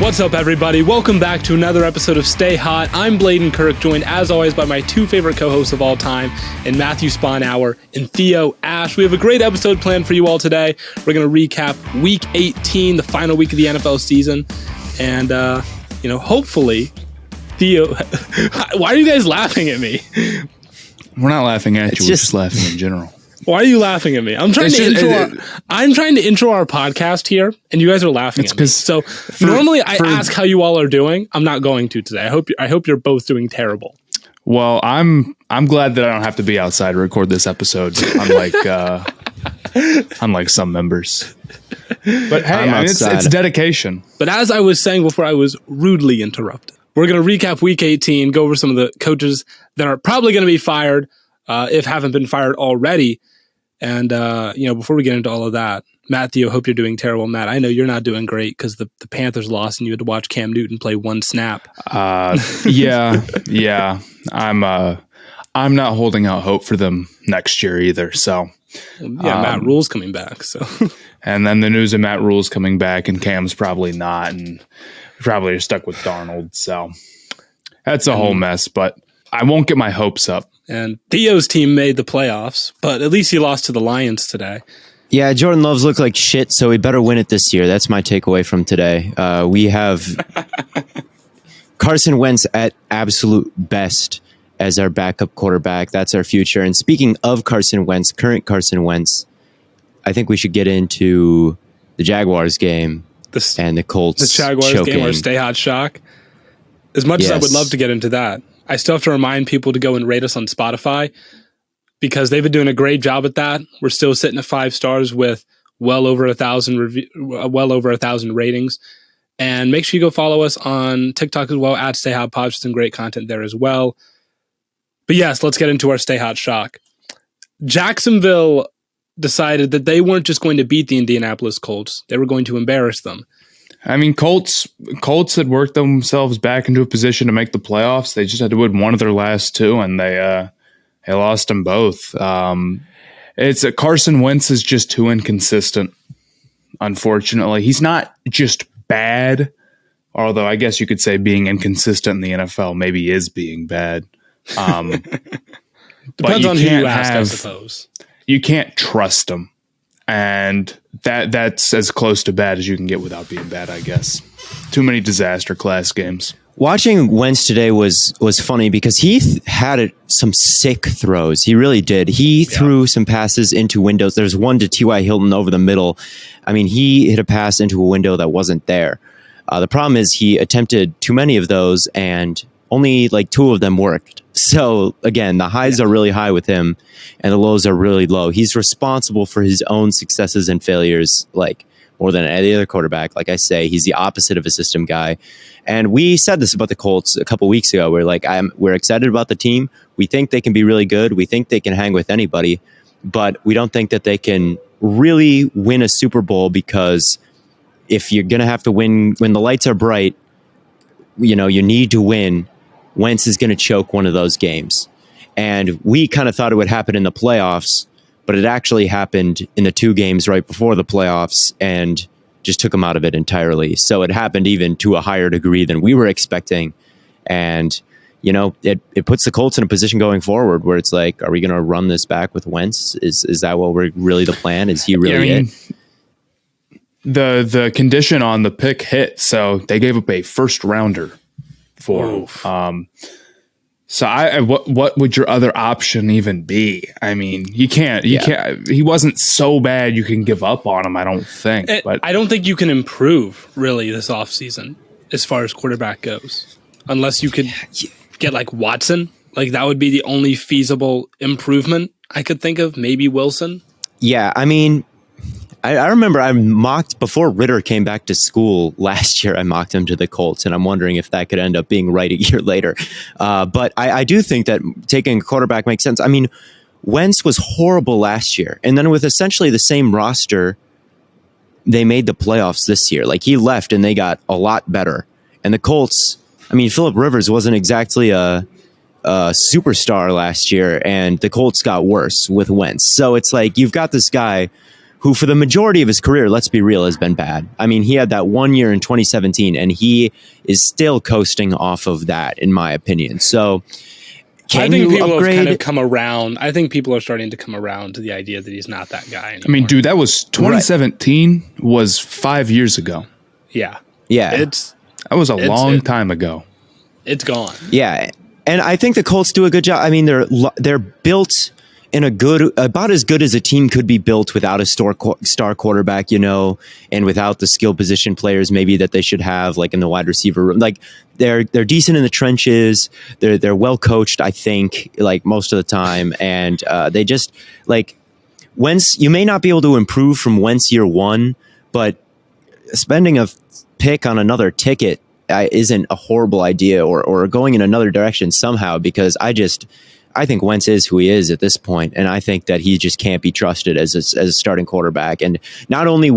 What's up, everybody? Welcome back to another episode of Stay Hot. I'm Bladen Kirk, joined as always by my two favorite co-hosts of all time, in Matthew Sponhour and Theo Ash. We have a great episode planned for you all today. We're going to recap Week 18, the final week of the NFL season, and hopefully, Theo. Why are you guys laughing at me? We're not laughing at you. We're just laughing in general. Why are you laughing at me? I'm trying to intro our podcast here, and you guys are laughing at me. So normally I ask how you all are doing. I'm not going to today. I hope you're both doing terrible. Well, I'm glad that I don't have to be outside to record this episode, unlike some members. But hey, it's dedication. But as I was saying before, I was rudely interrupted. We're going to recap Week 18, go over some of the coaches that are probably going to be fired, if haven't been fired already. And, before we get into all of that, Matthew, I hope you're doing terrible. Matt, I know you're not doing great because the Panthers lost and you had to watch Cam Newton play one snap. Yeah. I'm not holding out hope for them next year either. So, Matt Rhule's coming back. So, and then the news of Matt Rhule's coming back and Cam's probably not, and probably are stuck with Darnold. So that's a whole mess, but I won't get my hopes up. And Theo's team made the playoffs, but at least he lost to the Lions today. Yeah, Jordan Love's look like shit, so we better win it this year. That's my takeaway from today. We have Carson Wentz at absolute best as our backup quarterback. That's our future. And speaking of Carson Wentz, current Carson Wentz, I think we should get into the Jaguars game and the Colts. The Jaguars game, our Stay Hot Shock. As much as I would love to get into that, I still have to remind people to go and rate us on Spotify because they've been doing a great job at that. We're still sitting at 5 stars with well over 1,000 ratings. And make sure you go follow us on TikTok as well, at Stay Hot Pod. Some great content there as well. But yes, let's get into our Stay Hot Shock. Jacksonville decided that they weren't just going to beat the Indianapolis Colts. They were going to embarrass them. I mean, Colts had worked themselves back into a position to make the playoffs. They just had to win one of their last two, and they lost them both. Carson Wentz is just too inconsistent, unfortunately. He's not just bad, although I guess you could say being inconsistent in the NFL maybe is being bad. Depends on who you ask, I suppose. You can't trust him. And that's as close to bad as you can get without being bad, I guess. Too many disaster class games. Watching Wentz today was funny because he had some sick throws. He really did. He threw some passes into windows. There's one to T.Y. Hilton over the middle. I mean, he hit a pass into a window that wasn't there. The problem is he attempted too many of those and only like 2 of them worked. So again, the highs are really high with him and the lows are really low. He's responsible for his own successes and failures, like more than any other quarterback. Like I say, he's the opposite of a system guy. And we said this about the Colts a couple weeks ago. We're excited about the team. We think they can be really good. We think they can hang with anybody, but we don't think that they can really win a Super Bowl because if you're going to have to win when the lights are bright, you need to win. Wentz is going to choke one of those games. And we kind of thought it would happen in the playoffs, but it actually happened in the 2 games right before the playoffs and just took him out of it entirely. So it happened even to a higher degree than we were expecting. And, it puts the Colts in a position going forward where it's like, are we going to run this back with Wentz? Is that what we're really the plan? Is he really it? The condition on the pick hit, so they gave up a first rounder for him. So what would your other option even be? I mean, you can't. He wasn't so bad you can give up on him, I don't think. But I don't think you can improve really this offseason as far as quarterback goes, unless you could get like Watson. Like that would be the only feasible improvement I could think of. Maybe Wilson. Yeah, I mean, I remember I mocked before Ritter came back to school last year. I mocked him to the Colts, and I'm wondering if that could end up being right a year later. But I do think that taking a quarterback makes sense. I mean, Wentz was horrible last year, and then with essentially the same roster, they made the playoffs this year. Like he left, and they got a lot better. And the Colts, I mean, Phillip Rivers wasn't exactly a superstar last year, and the Colts got worse with Wentz. So it's like you've got this guy who for the majority of his career, let's be real, has been bad. I mean, he had that 1 year in 2017, and he is still coasting off of that, in my opinion. So, I think people have kind of come around. I think people are starting to come around to the idea that he's not that guy anymore. I mean, dude, that was 2017 was 5 years ago. Yeah. Yeah. That was a long time ago. It's gone. Yeah. And I think the Colts do a good job. I mean, they're built in about as good as a team could be built without a star quarterback, and without the skill position players maybe that they should have, like in the wide receiver room. Like they're decent in the trenches. They're well coached, I think, like most of the time, and they just like Wentz. You may not be able to improve from Wentz year one, but spending a pick on another ticket isn't a horrible idea, or going in another direction somehow, because I think Wentz is who he is at this point, and I think that he just can't be trusted as a starting quarterback. And not only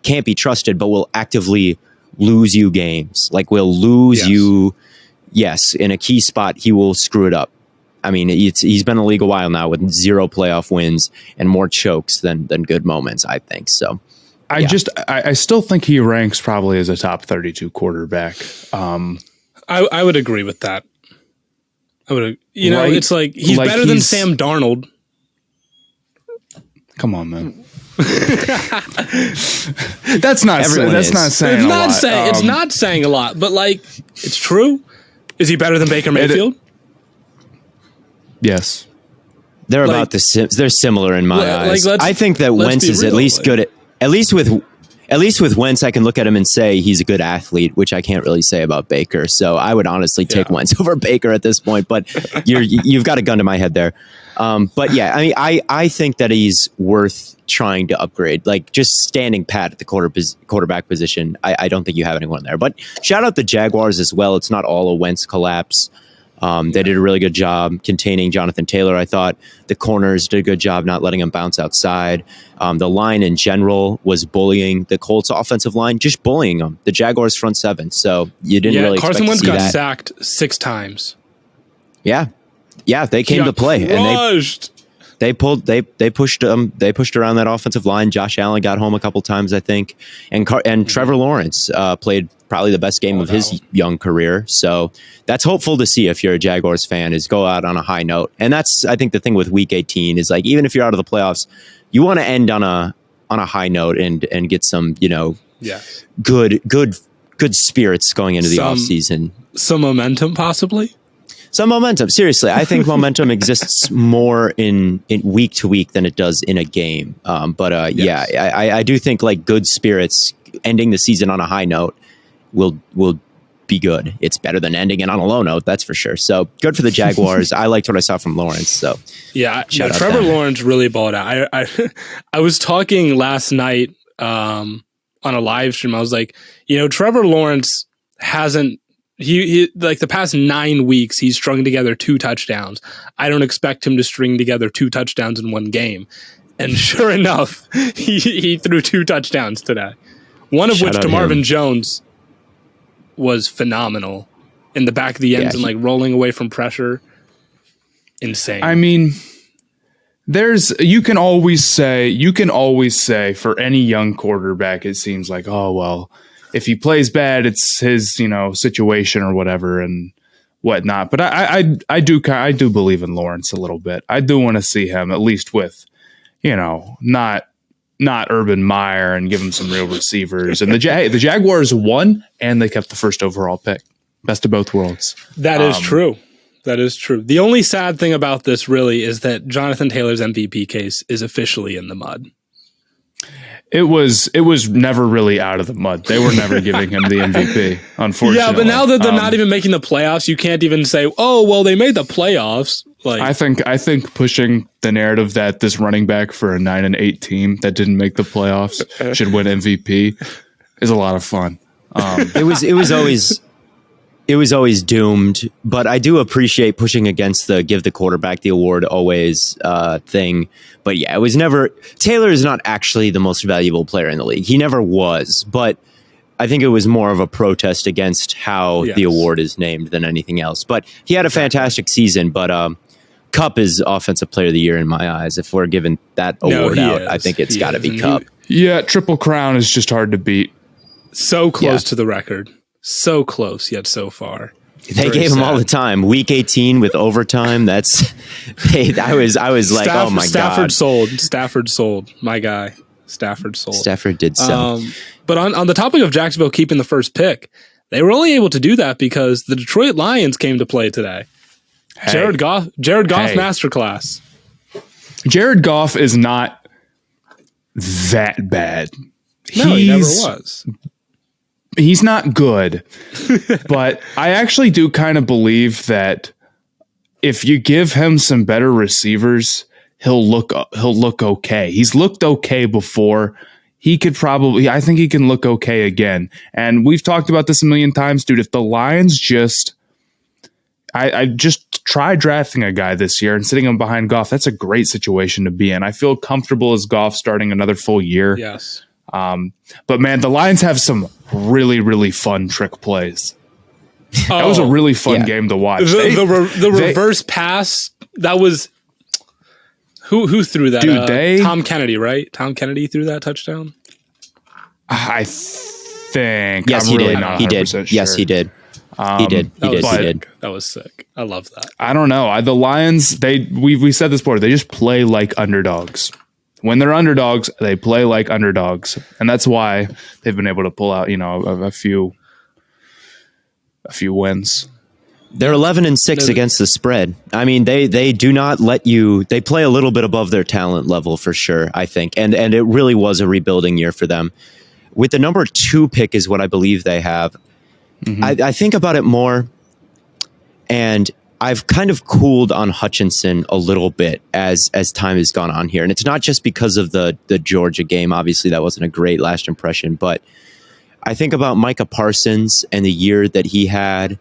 can't be trusted, but will actively lose you games. Like, will lose you. Yes, in a key spot, he will screw it up. I mean, he's been in the league a while now with 0 playoff wins and more chokes than good moments, I think. So, I still think he ranks probably as a top 32 quarterback. I would agree with that. It's like he's better than Sam Darnold. Come on, man. That's not saying a lot. It's not saying a lot, but like it's true. Is he better than Baker Mayfield? Yes. They're they're similar in my eyes. I think that Wentz is at least good at least with Wentz, I can look at him and say he's a good athlete, which I can't really say about Baker. So I would honestly take Wentz over Baker at this point, but you've got a gun to my head there. But yeah, I mean, I think that he's worth trying to upgrade. Like, just standing pat at the quarterback position, I don't think you have anyone there. But shout out the Jaguars as well. It's not all a Wentz collapse. They did a really good job containing Jonathan Taylor. I thought the corners did a good job not letting him bounce outside. The line in general was bullying the Colts offensive line, just bullying them. The Jaguars front seven. So you didn't really Carson expect to see Wentz got that. sacked 6 times. Yeah, they came to play crushed. and they pushed around that offensive line. Josh Allen got home a couple times, I think, and Trevor Lawrence played probably the best game of his young career. So that's hopeful to see if you're a Jaguars fan, is go out on a high note. And that's, I think, the thing with Week 18 is, like, even if you're out of the playoffs, you want to end on a high note and get some good spirits going into the offseason. Some momentum, possibly. Some momentum. Seriously, I think momentum exists more in week to week than it does in a game. I do think, like, good spirits ending the season on a high note will be good. It's better than ending it on a low note, that's for sure. So good for the Jaguars. I liked what I saw from Lawrence. So Trevor Lawrence really balled out. I was talking last night on a live stream. I was like, Trevor Lawrence hasn't. He like the past 9 weeks, he's strung together 2 touchdowns. I don't expect him to string together 2 touchdowns in one game. And sure enough, he threw 2 touchdowns today. One of which to Marvin Jones was phenomenal in the back of the end and like rolling away from pressure. Insane. I mean, you can always say for any young quarterback, it seems like, oh, well, if he plays bad, it's his, situation or whatever and whatnot. But I do believe in Lawrence a little bit. I do want to see him at least with, not Urban Meyer, and give him some real receivers. And the Jaguars won, and they kept the first overall pick. Best of both worlds. That is true. That is true. The only sad thing about this really is that Jonathan Taylor's MVP case is officially in the mud. It was never really out of the mud. They were never giving him the MVP, unfortunately. Yeah, but now that they're not even making the playoffs, you can't even say, "Oh, well, they made the playoffs." Like, I think pushing the narrative that this running back for a 9-8 team that didn't make the playoffs should win MVP is a lot of fun. It was always doomed, but I do appreciate pushing against the give the quarterback the award always thing. But yeah, it was never. Taylor is not actually the most valuable player in the league. He never was, but I think it was more of a protest against how the award is named than anything else. But he had a fantastic season. But Kupp is Offensive Player of the Year in my eyes. If we're giving that award out, I think it's got to be Kupp. Yeah, Triple Crown is just hard to beat. So close to the record. So close, yet so far. They gave him all the time. Week 18 with overtime. That's I was like, oh my God. Stafford sold. My guy. Stafford sold. Stafford did sell. But on the topic of Jacksonville keeping the first pick, they were only able to do that because the Detroit Lions came to play today. Hey. Jared Goff masterclass. Jared Goff is not that bad. No, he never was. He's not good, but I actually do kind of believe that if you give him some better receivers, he'll look okay. He's looked okay before. I think he can look okay again. And we've talked about this a million times, dude. If the Lions I just try drafting a guy this year and sitting him behind Goff, that's a great situation to be in. I feel comfortable as Goff starting another full year. Yes. But man, the Lions have some really, really fun trick plays. That was a really fun game to watch. The reverse pass, that was who threw that? Dude, Tom Kennedy, right? Tom Kennedy threw that touchdown. I think. Yes, he did. He did. Sure. Yes, he did. He did. That was sick. I love that. I don't know. The Lions, we said this before. They just play like underdogs. When they're underdogs, they play like underdogs, and that's why they've been able to pull out, a few wins. They're 11-6 against the spread. I mean, they do not let you. They play a little bit above their talent level for sure, I think, and it really was a rebuilding year for them. With the number 2 pick is what I believe they have. Mm-hmm. I think about it more, and I've kind of cooled on Hutchinson a little bit as time has gone on here. And it's not just because of the Georgia game. Obviously, that wasn't a great last impression. But I think about Micah Parsons and the year that he had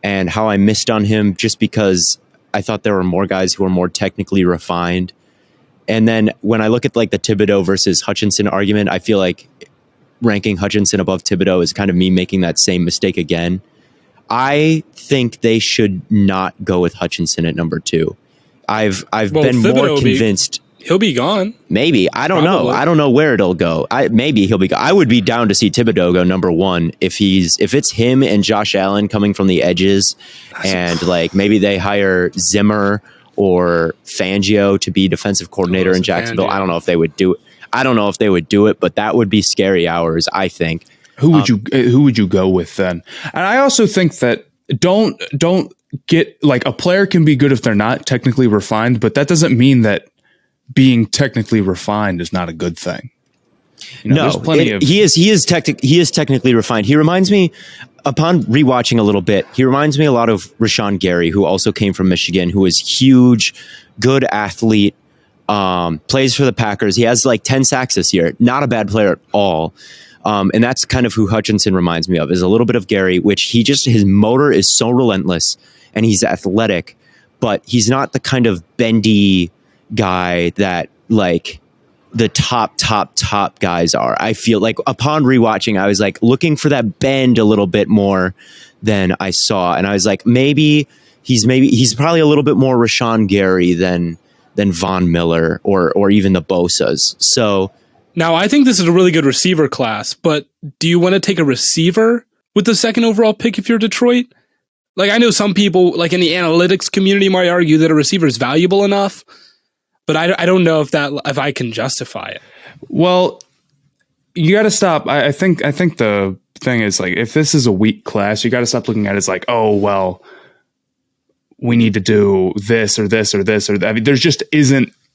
and how I missed on him just because I thought there were more guys who were more technically refined. And then when I look at like the Thibodeau versus Hutchinson argument, I feel like ranking Hutchinson above Thibodeau is kind of me making that same mistake again. I think they should not go with Hutchinson at number 2. I've been more convinced. He'll be gone. Maybe. I don't know. I don't know where it'll go. Maybe he'll be gone. I would be down to see Thibodeau go number 1 if it's him and Josh Allen coming from the edges, and like maybe they hire Zimmer or Fangio to be defensive coordinator in Jacksonville. Fangio. I don't know if they would do it, but that would be scary hours, I think. Who would you go with then? And I also think that don't get like a player can be good if they're not technically refined, but that doesn't mean that being technically refined is not a good thing. No, he is technically refined. He reminds me, upon rewatching a little bit, he reminds me a lot of Rashawn Gary, who also came from Michigan, who is huge, good athlete, plays for the Packers. He has like 10 sacks this year. Not a bad player at all. And that's kind of who Hutchinson reminds me of, is a little bit of Gary, which his motor is so relentless and he's athletic, but he's not the kind of bendy guy that like the top guys are. I feel like upon rewatching, I was like looking for that bend a little bit more than I saw. And I was like, he's probably a little bit more Rashawn Gary than Von Miller or even the Bosas. So, now, I think this is a really good receiver class, but do you want to take a receiver with the 2nd overall pick if you're Detroit? Like, I know some people, like in the analytics community, might argue that a receiver is valuable enough, but I don't know if I can justify it. Well, you got to stop. I think the thing is, like, if this is a weak class, you got to stop looking at it as like, oh, well, we need to do this or this or this or that. I mean,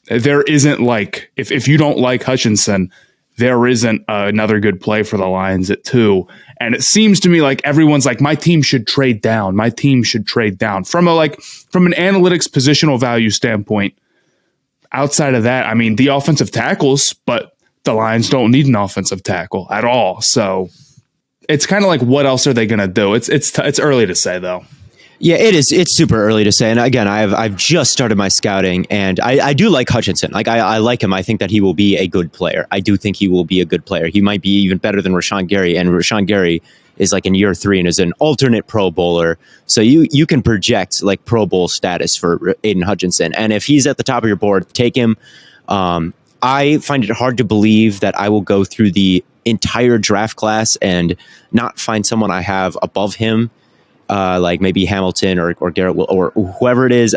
there isn't like, if you don't like Hutchinson, there isn't another good play for the Lions at 2. And it seems to me like everyone's like, my team should trade down. From an analytics positional value standpoint. Outside of that, I mean, the offensive tackles, but the Lions don't need an offensive tackle at all. So it's kind of like, what else are they going to do? It's early to say though. Yeah, it is. It's super early to say. And again, I've just started my scouting, and I do like Hutchinson. Like I like him. I think that he will be a good player. I do think he will be a good player. He might be even better than Rashawn Gary. And Rashawn Gary is like in year 3 and is an alternate Pro Bowler. So you can project like Pro Bowl status for Aiden Hutchinson. And if he's at the top of your board, take him. I find it hard to believe that I will go through the entire draft class and not find someone I have above him, like maybe Hamilton or Garrett or whoever it is.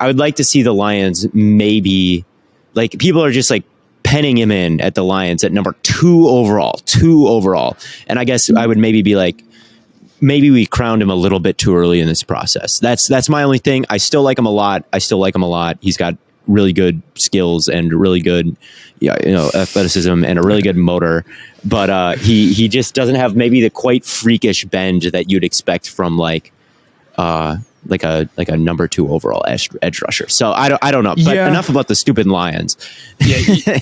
I would like to see the Lions maybe, like, people are just like penning him in at the Lions at number 2 overall. And I guess I would maybe be like, maybe we crowned him a little bit too early in this process. That's my only thing. I still like him a lot. He's got really good skills and really good, athleticism and a really good motor. But he just doesn't have maybe the quite freakish bend that you'd expect from like a number 2 overall edge rusher. So I don't know. But enough about the stupid Lions. Yeah,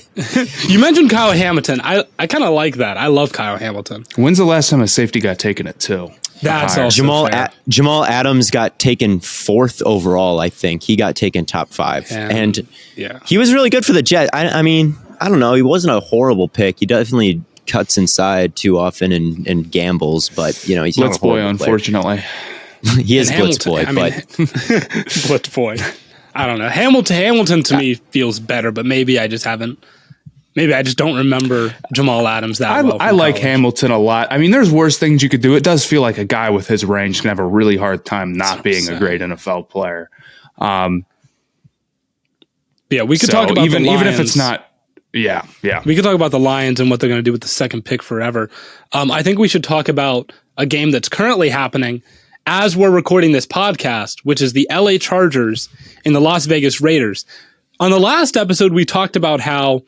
you mentioned Kyle Hamilton. I kind of like that. I love Kyle Hamilton. When's the last time a safety got taken at 2? That's also Jamal Adams got taken 4th overall. I think he got taken top 5, and he was really good for the Jets. I mean, I don't know. He wasn't a horrible pick. He definitely cuts inside too often and gambles, but he's Blitz not a horrible boy, unfortunately. He is Blitz boy, Blitz boy. I don't know. Hamilton to me feels better, but maybe I just don't remember Jamal Adams that well. I like Hamilton a lot. I mean, there's worse things you could do. It does feel like a guy with his range can have a really hard time not being a great NFL player. We could talk about even if it's not. Yeah. We could talk about the Lions and what they're going to do with the second pick forever. I think we should talk about a game that's currently happening as we're recording this podcast, which is the LA Chargers and the Las Vegas Raiders. On the last episode, we talked about how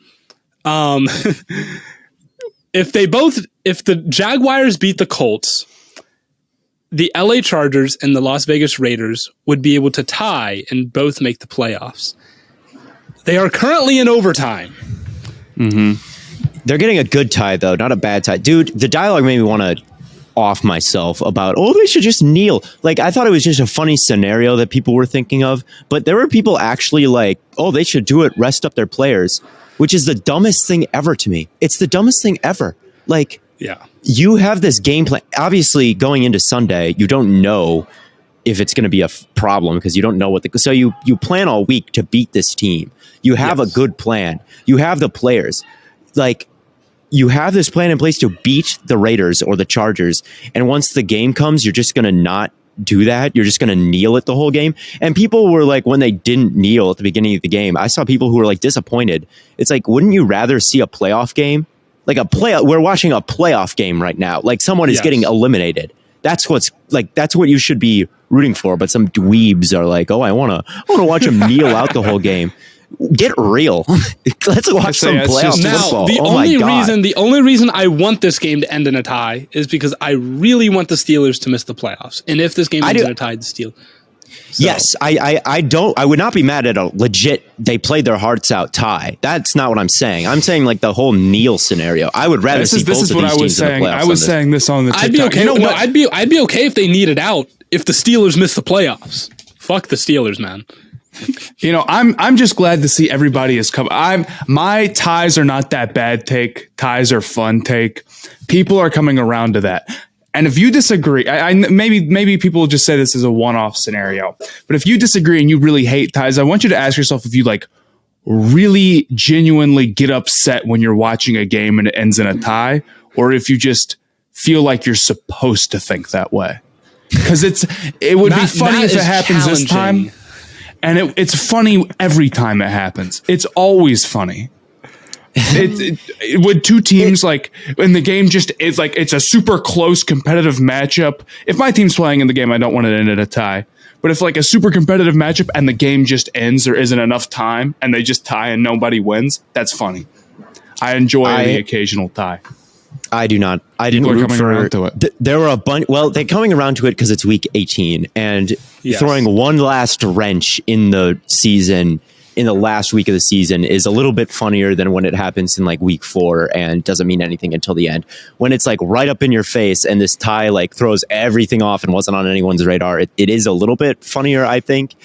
if the Jaguars beat the Colts, the LA Chargers and the Las Vegas Raiders would be able to tie and both make the playoffs. They are currently in overtime. Mm-hmm. They're getting a good tie, though, not a bad tie. Dude, the dialogue made me want to off myself about, they should just kneel. Like, I thought it was just a funny scenario that people were thinking of, but there were people actually like, they should do it, rest up their players, which is the dumbest thing ever to me. It's the dumbest thing ever. Like, you have this game plan. Obviously, going into Sunday, you don't know if it's going to be a problem because you don't know so you plan all week to beat this team. You have a good plan. You have the players. Like, you have this plan in place to beat the Raiders or the Chargers. And once the game comes, you're just going to not do that. You're just going to kneel it the whole game. And people were like, when they didn't kneel at the beginning of the game, I saw people who were like disappointed. It's like, wouldn't you rather see a playoff game? Like we're watching a playoff game right now. Like, someone is getting eliminated. That's what you should be rooting for. But some dweebs are like, I want to watch them kneel out the whole game. Get real. Let's watch some playoff football. The only reason I want this game to end in a tie is because I really want the Steelers to miss the playoffs. And if this game ends in a tie, the Steelers. So. Yes, I would not be mad at a legit, they played their hearts out tie. That's not what I'm saying. I'm saying like the whole kneel scenario. I would rather see both of these teams in the playoffs. I was saying this on the TikTok. I'd be okay. I'd be okay if they needed out if the Steelers miss the playoffs. Fuck the Steelers, man. I'm just glad to see everybody is coming. My ties are not that bad take. Ties are fun take. People are coming around to that. And if you disagree, maybe people will just say this is a one-off scenario. But if you disagree and you really hate ties, I want you to ask yourself if you like really genuinely get upset when you're watching a game and it ends in a tie, or if you just feel like you're supposed to think that way. Because it would be funny if it happens this time. And it's funny every time it happens. It's always funny. With two teams, like, in the game, just it's like it's a super close competitive matchup. If my team's playing in the game, I don't want it to end in a tie. But if like a super competitive matchup and the game just ends, there isn't enough time, and they just tie and nobody wins, that's funny. I enjoy the occasional tie. I do not. I didn't root for around to it. There were a bunch. Well, they're coming around to it because it's week 18, and throwing one last wrench in the season in the last week of the season is a little bit funnier than when it happens in like week 4 and doesn't mean anything until the end. When it's like right up in your face and this tie like throws everything off and wasn't on anyone's radar, it is a little bit funnier, I think.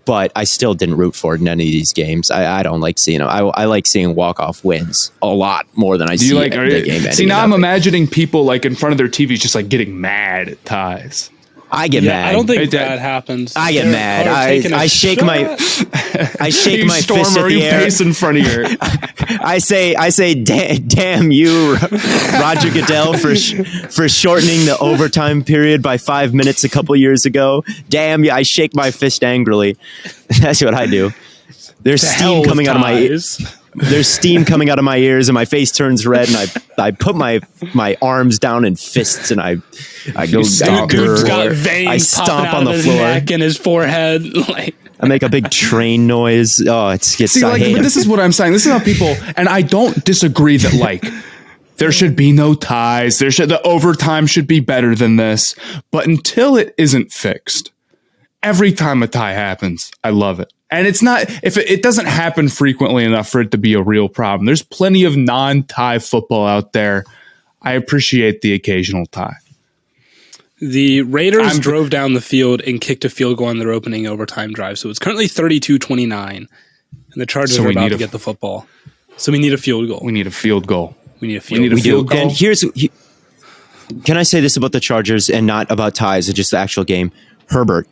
but I still didn't root for it in any of these games. I don't like seeing them. I like seeing walk-off wins a lot more than I see the game ending. See, now I'm imagining people like in front of their TVs just like getting mad at ties. I get mad. I don't think that happens. I get mad. I shake my fist at the air. Pace in front of your. I say, damn you, Roger Goodell, for shortening the overtime period by 5 minutes a couple years ago. Damn you! I shake my fist angrily. That's what I do. There's steam coming out of my ears. There's steam coming out of my ears, and my face turns red, and I put my arms down in fists, and I go. Got veins I stomp on the his floor, neck and his forehead. Like I make a big train noise. Oh, it gets. See, like, but this is what I'm saying. This is how people, and I don't disagree that like there should be no ties. The overtime should be better than this. But until it isn't fixed, every time a tie happens, I love it. And it's not, if it doesn't happen frequently enough for it to be a real problem. There's plenty of non-tie football out there. I appreciate the occasional tie. The Raiders drove down the field and kicked a field goal on their opening overtime drive. So it's currently 32-29. And the Chargers are about to get the football. So we need a field goal. We need a field goal. We do. And can I say this about the Chargers and not about ties, just the actual game? Herbert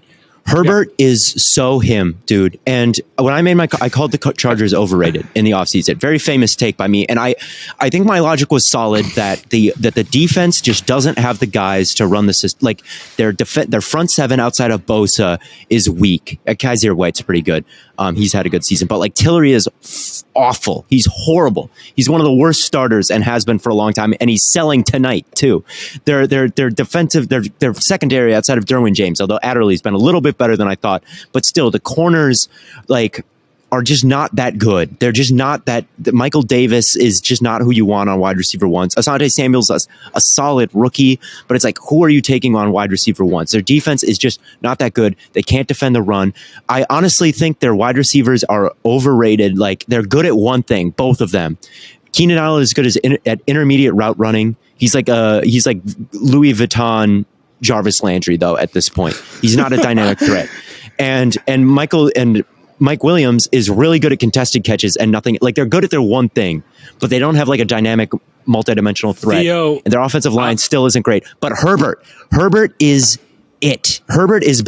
is so him, dude. And when I called the Chargers overrated in the offseason. Very famous take by me. And I think my logic was solid that the defense just doesn't have the guys to run the system. Like their front seven outside of Bosa is weak. Kaiser White's pretty good. He's had a good season, but like Tillery is awful. He's horrible. He's one of the worst starters and has been for a long time. And he's selling tonight too. Their defensive, their secondary outside of Derwin James, although Adderley's been a little bit better than I thought, but still the corners are just not that good. They're just not that. Michael Davis is just not who you want on wide receiver ones. Asante Samuel's a solid rookie, but it's like, who are you taking on wide receiver ones? Their defense is just not that good. They can't defend the run. I honestly think their wide receivers are overrated. Like they're good at one thing, both of them. Keenan Allen is good at intermediate route running. He's like Louis Vuitton Jarvis Landry though. At this point, he's not a dynamic threat. And Mike Williams is really good at contested catches and nothing. Like they're good at their one thing, but they don't have like a dynamic, multidimensional threat. And their offensive line still isn't great. But Herbert is it. Herbert is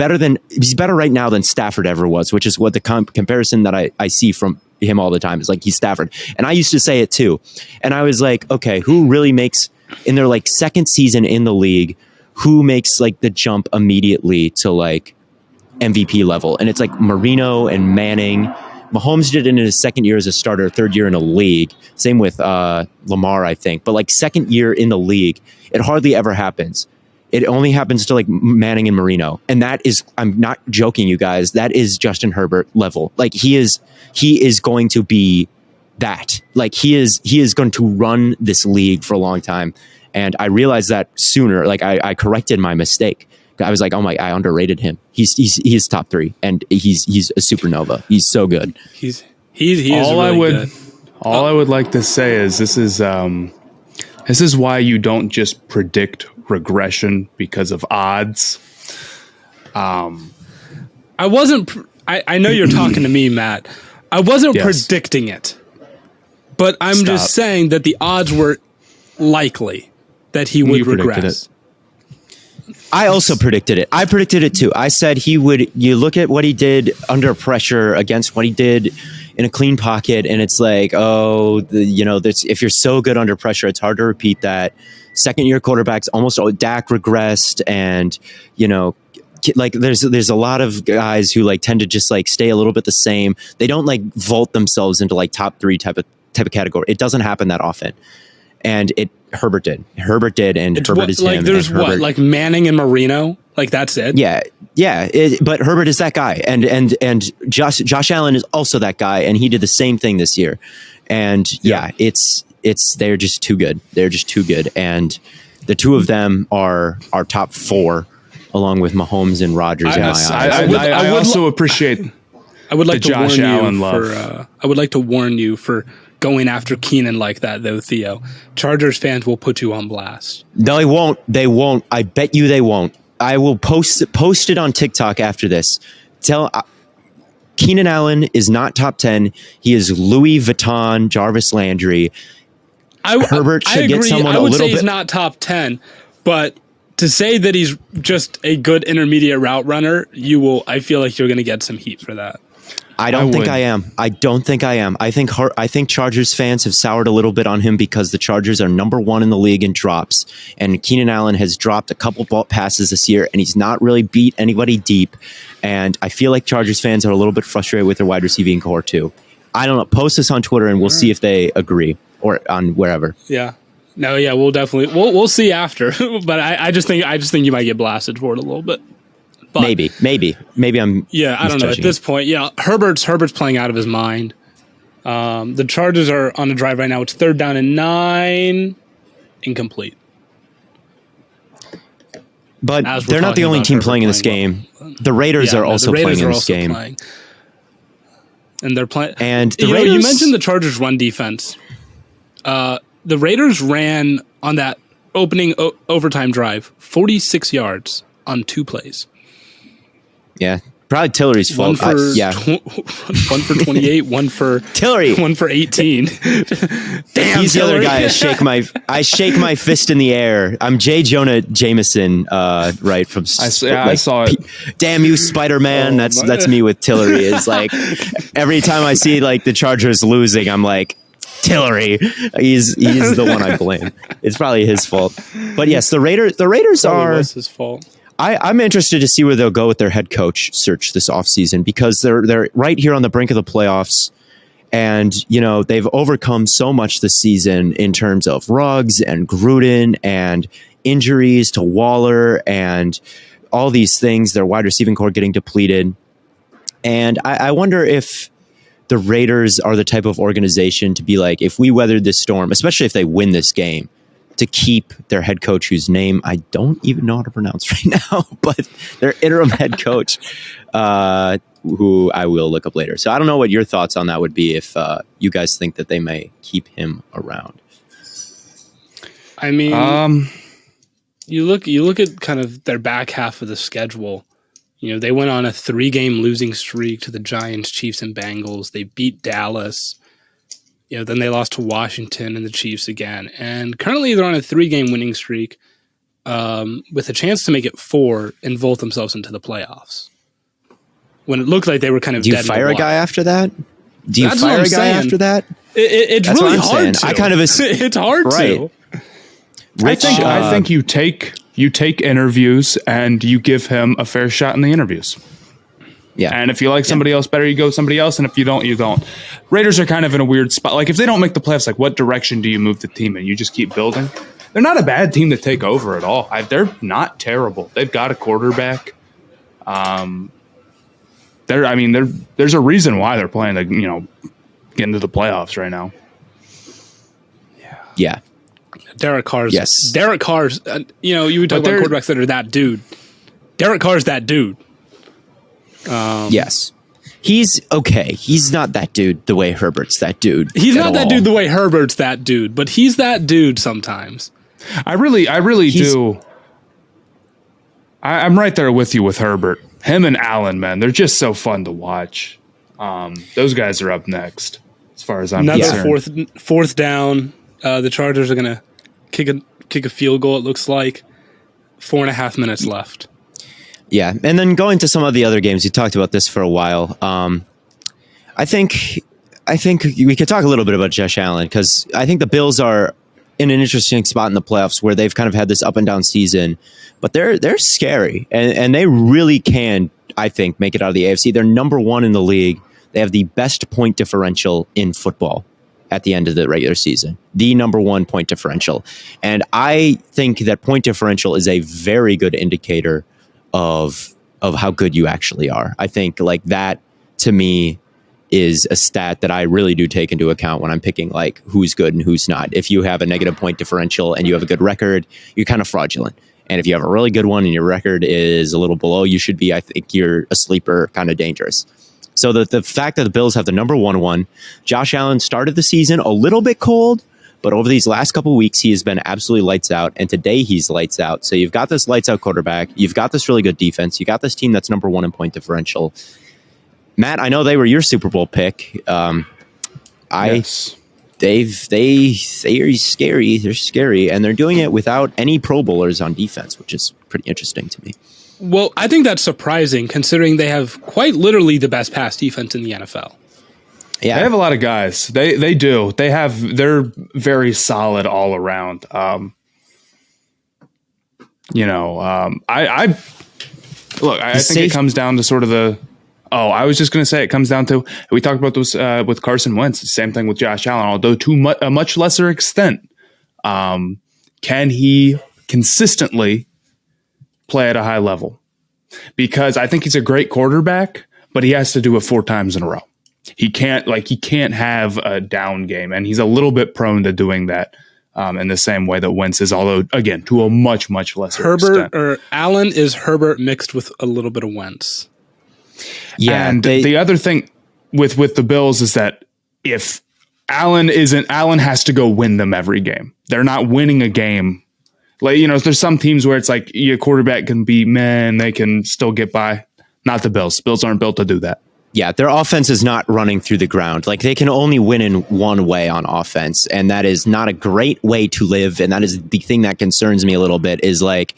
he's better right now than Stafford ever was, which is what the comparison that I see from him all the time is like he's Stafford. And I used to say it too. And I was like, okay, who really makes in their like second season in the league, who makes like the jump immediately to like MVP level? And it's like Marino and Manning. Mahomes did it in his second year as a starter, third year in the league. Same with Lamar, I think. But like second year in the league, it hardly ever happens. It only happens to like Manning and Marino. And that is, I'm not joking, you guys, that is Justin Herbert level. Like he is going to be that. Like he is going to run this league for a long time. And I realized that sooner. Like I corrected my mistake. I was like, oh my, I underrated him. He's top three, and he's a supernova. He's so good. He is really good. All I would like to say is this is why you don't just predict regression because of odds. I wasn't. I know you're talking to me, Matt. I wasn't predicting it, but I'm just saying that the odds were likely that he would regress. I also predicted it. I predicted it too. I said he would. You look at what he did under pressure against what he did in a clean pocket, and it's like, if you're so good under pressure, it's hard to repeat that. Second year quarterbacks, almost all Dak regressed, and like there's a lot of guys who like tend to just like stay a little bit the same. They don't like vault themselves into like top three type of category. It doesn't happen that often. And Herbert did, and Herbert is him. There's like Manning and Marino, like that's it. Yeah. But Herbert is that guy, and Josh Allen is also that guy, and he did the same thing this year. And it's they're just too good. They're just too good, and the two of them are top four, along with Mahomes and Rodgers. I also appreciate. I would like to Josh warn Allen you love. I would like to warn you for going after Keenan like that, though, Theo. Chargers fans will put you on blast. No, they won't. They won't. I bet you they won't. I will post it on TikTok after this. Keenan Allen is not top 10. He is Louis Vuitton, Jarvis Landry. Herbert should get someone a little bit. I would say he's not top 10, but to say that he's just a good intermediate route runner, I feel like you're going to get some heat for that. I don't think I am. I don't think I am. I think Chargers fans have soured a little bit on him because the Chargers are number 1 in the league in drops, and Keenan Allen has dropped a couple ball passes this year, and he's not really beat anybody deep. And I feel like Chargers fans are a little bit frustrated with their wide receiving core too. I don't know. Post this on Twitter, and we'll see if they agree, or on wherever. Yeah. No. Yeah. We'll definitely. We'll see after. But I just think you might get blasted for it a little bit. But, maybe I'm. Yeah, I don't know. At this point, yeah, Herbert's playing out of his mind. The Chargers are on a drive right now. It's 3rd down and 9, incomplete. But they're not the only team playing in this game. The Raiders are also playing in this game. And they're playing. And the Raiders. You mentioned the Chargers' run defense. The Raiders ran on that opening overtime drive 46 yards on 2 plays. Yeah, probably Tillery's fault. One for 28, one for Tillery, 1 for 18. Damn, he's the other guy. I shake my fist in the air. I'm J. Jonah Jameson, right from. I saw it. Damn you, Spider-Man. That's me with Tillery. Is like every time I see like the Chargers losing, I'm like, Tillery. He's the one I blame. It's probably his fault. But yes, the Raiders are. Was his fault. I'm interested to see where they'll go with their head coach search this offseason, because they're right here on the brink of the playoffs. And, they've overcome so much this season in terms of Ruggs and Gruden and injuries to Waller and all these things, their wide receiving core getting depleted. And I wonder if the Raiders are the type of organization to be like, if we weathered this storm, especially if they win this game, to keep their head coach, whose name I don't even know how to pronounce right now, but their interim head coach, who I will look up later. So I don't know what your thoughts on that would be, if you guys think that they may keep him around. I mean, you look at kind of their back half of the schedule. They went on a 3-game losing streak to the Giants, Chiefs, and Bengals. They beat Dallas. Then they lost to Washington and the Chiefs again. And currently they're on a 3-game winning streak with a chance to make it 4 and vault themselves into the playoffs. When it looked like they were kind of dead. Do you fire a guy after that? It's really hard to. I kind of it's hard to. Rich, I think you take interviews and you give him a fair shot in the interviews. Yeah. And if you like somebody else better, you go with somebody else. And if you don't, you don't. Raiders are kind of in a weird spot. Like, if they don't make the playoffs, like, what direction do you move the team in? You just keep building? They're not a bad team to take over at all. They're not terrible. They've got a quarterback. There's a reason why they're playing to, get into the playoffs right now. Yeah. Derek Carr's. Yes. Derek Carr's. You would talk about quarterbacks that are that dude. Derek Carr's that dude. Yes. He's okay. He's not that dude the way Herbert's that dude. He's not that dude the way Herbert's that dude, but he's that dude sometimes. I really do. I'm right there with you with Herbert. Him and Allen, man, they're just so fun to watch. Those guys are up next, as far as I'm concerned. Fourth down. The Chargers are gonna kick a field goal. It looks like 4.5 minutes left. Yeah, and then going to some of the other games, you talked about this for a while. I think we could talk a little bit about Josh Allen, because I think the Bills are in an interesting spot in the playoffs where they've kind of had this up and down season, but they're scary and they really can, I think, make it out of the AFC. They're number 1 in the league. They have the best point differential in football at the end of the regular season, the number 1 point differential. And I think that point differential is a very good indicator of how good you actually are. I think like that, to me, is a stat that I really do take into account when I'm picking like who's good and who's not. If you have a negative point differential and you have a good record, you're kind of fraudulent. And if you have a really good one and your record is a little below you should be, I think you're a sleeper, kind of dangerous. So the fact that the Bills have the number 1, Josh Allen started the season a little bit cold, but over these last couple of weeks, he has been absolutely lights out. And today he's lights out. So you've got this lights out quarterback. You've got this really good defense. You got this team that's number 1 in point differential. Matt, I know they were your Super Bowl pick. Yes. They're scary. They're scary, and they're doing it without any Pro Bowlers on defense, which is pretty interesting to me. Well, I think that's surprising considering they have quite literally the best pass defense in the NFL. Yeah, they have a lot of guys. They do. They're very solid all around. I think it comes down to sort of the. Oh, I was just going to say it comes down to, we talked about this with Carson Wentz, the same thing with Josh Allen, although to a much lesser extent. Can he consistently play at a high level? Because I think he's a great quarterback, but he has to do it 4 times in a row. He can't have a down game, and he's a little bit prone to doing that in the same way that Wentz is, although, again, to a much, much lesser extent. Allen is Herbert mixed with a little bit of Wentz. Yeah, and the other thing with the Bills is that if Allen has to go win them every game. They're not winning a game. Like, there's some teams where it's like your quarterback can be they can still get by. Not the Bills. Bills aren't built to do that. Yeah, their offense is not running through the ground. Like, they can only win in one way on offense, and that is not a great way to live. And that is the thing that concerns me a little bit, is like,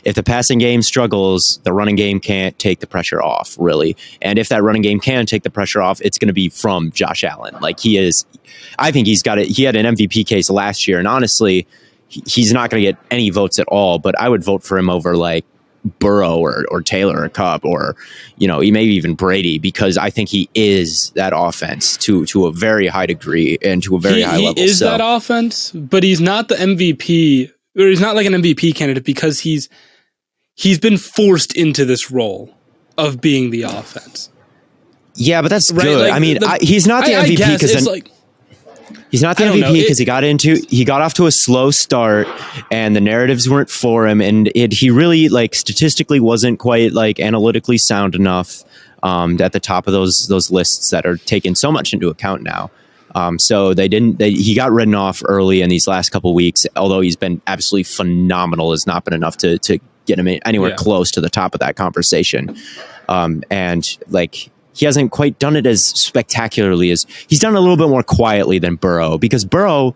if the passing game struggles, the running game can't take the pressure off, really. And if that running game can take the pressure off, it's going to be from Josh Allen. Like, I think he's got it. He had an MVP case last year, and honestly, he's not going to get any votes at all, but I would vote for him over like Burrow or Taylor or Cup or, maybe even Brady, because I think he is that offense to a very high degree and to a very high level. He is that offense, but he's not the MVP, or he's not like an MVP candidate because he's been forced into this role of being the offense. Yeah, but that's right? good. Like, I mean, he's not the MVP because he's not the MVP because he got off to a slow start and the narratives weren't for him, and he really, like, statistically wasn't quite like analytically sound enough at the top of those lists that are taken so much into account now. So he got written off early in these last couple weeks, although he's been absolutely phenomenal. Has not been enough to get him anywhere close to the top of that conversation. And like, he hasn't quite done it as spectacularly as he's done a little bit more quietly than Burrow, because Burrow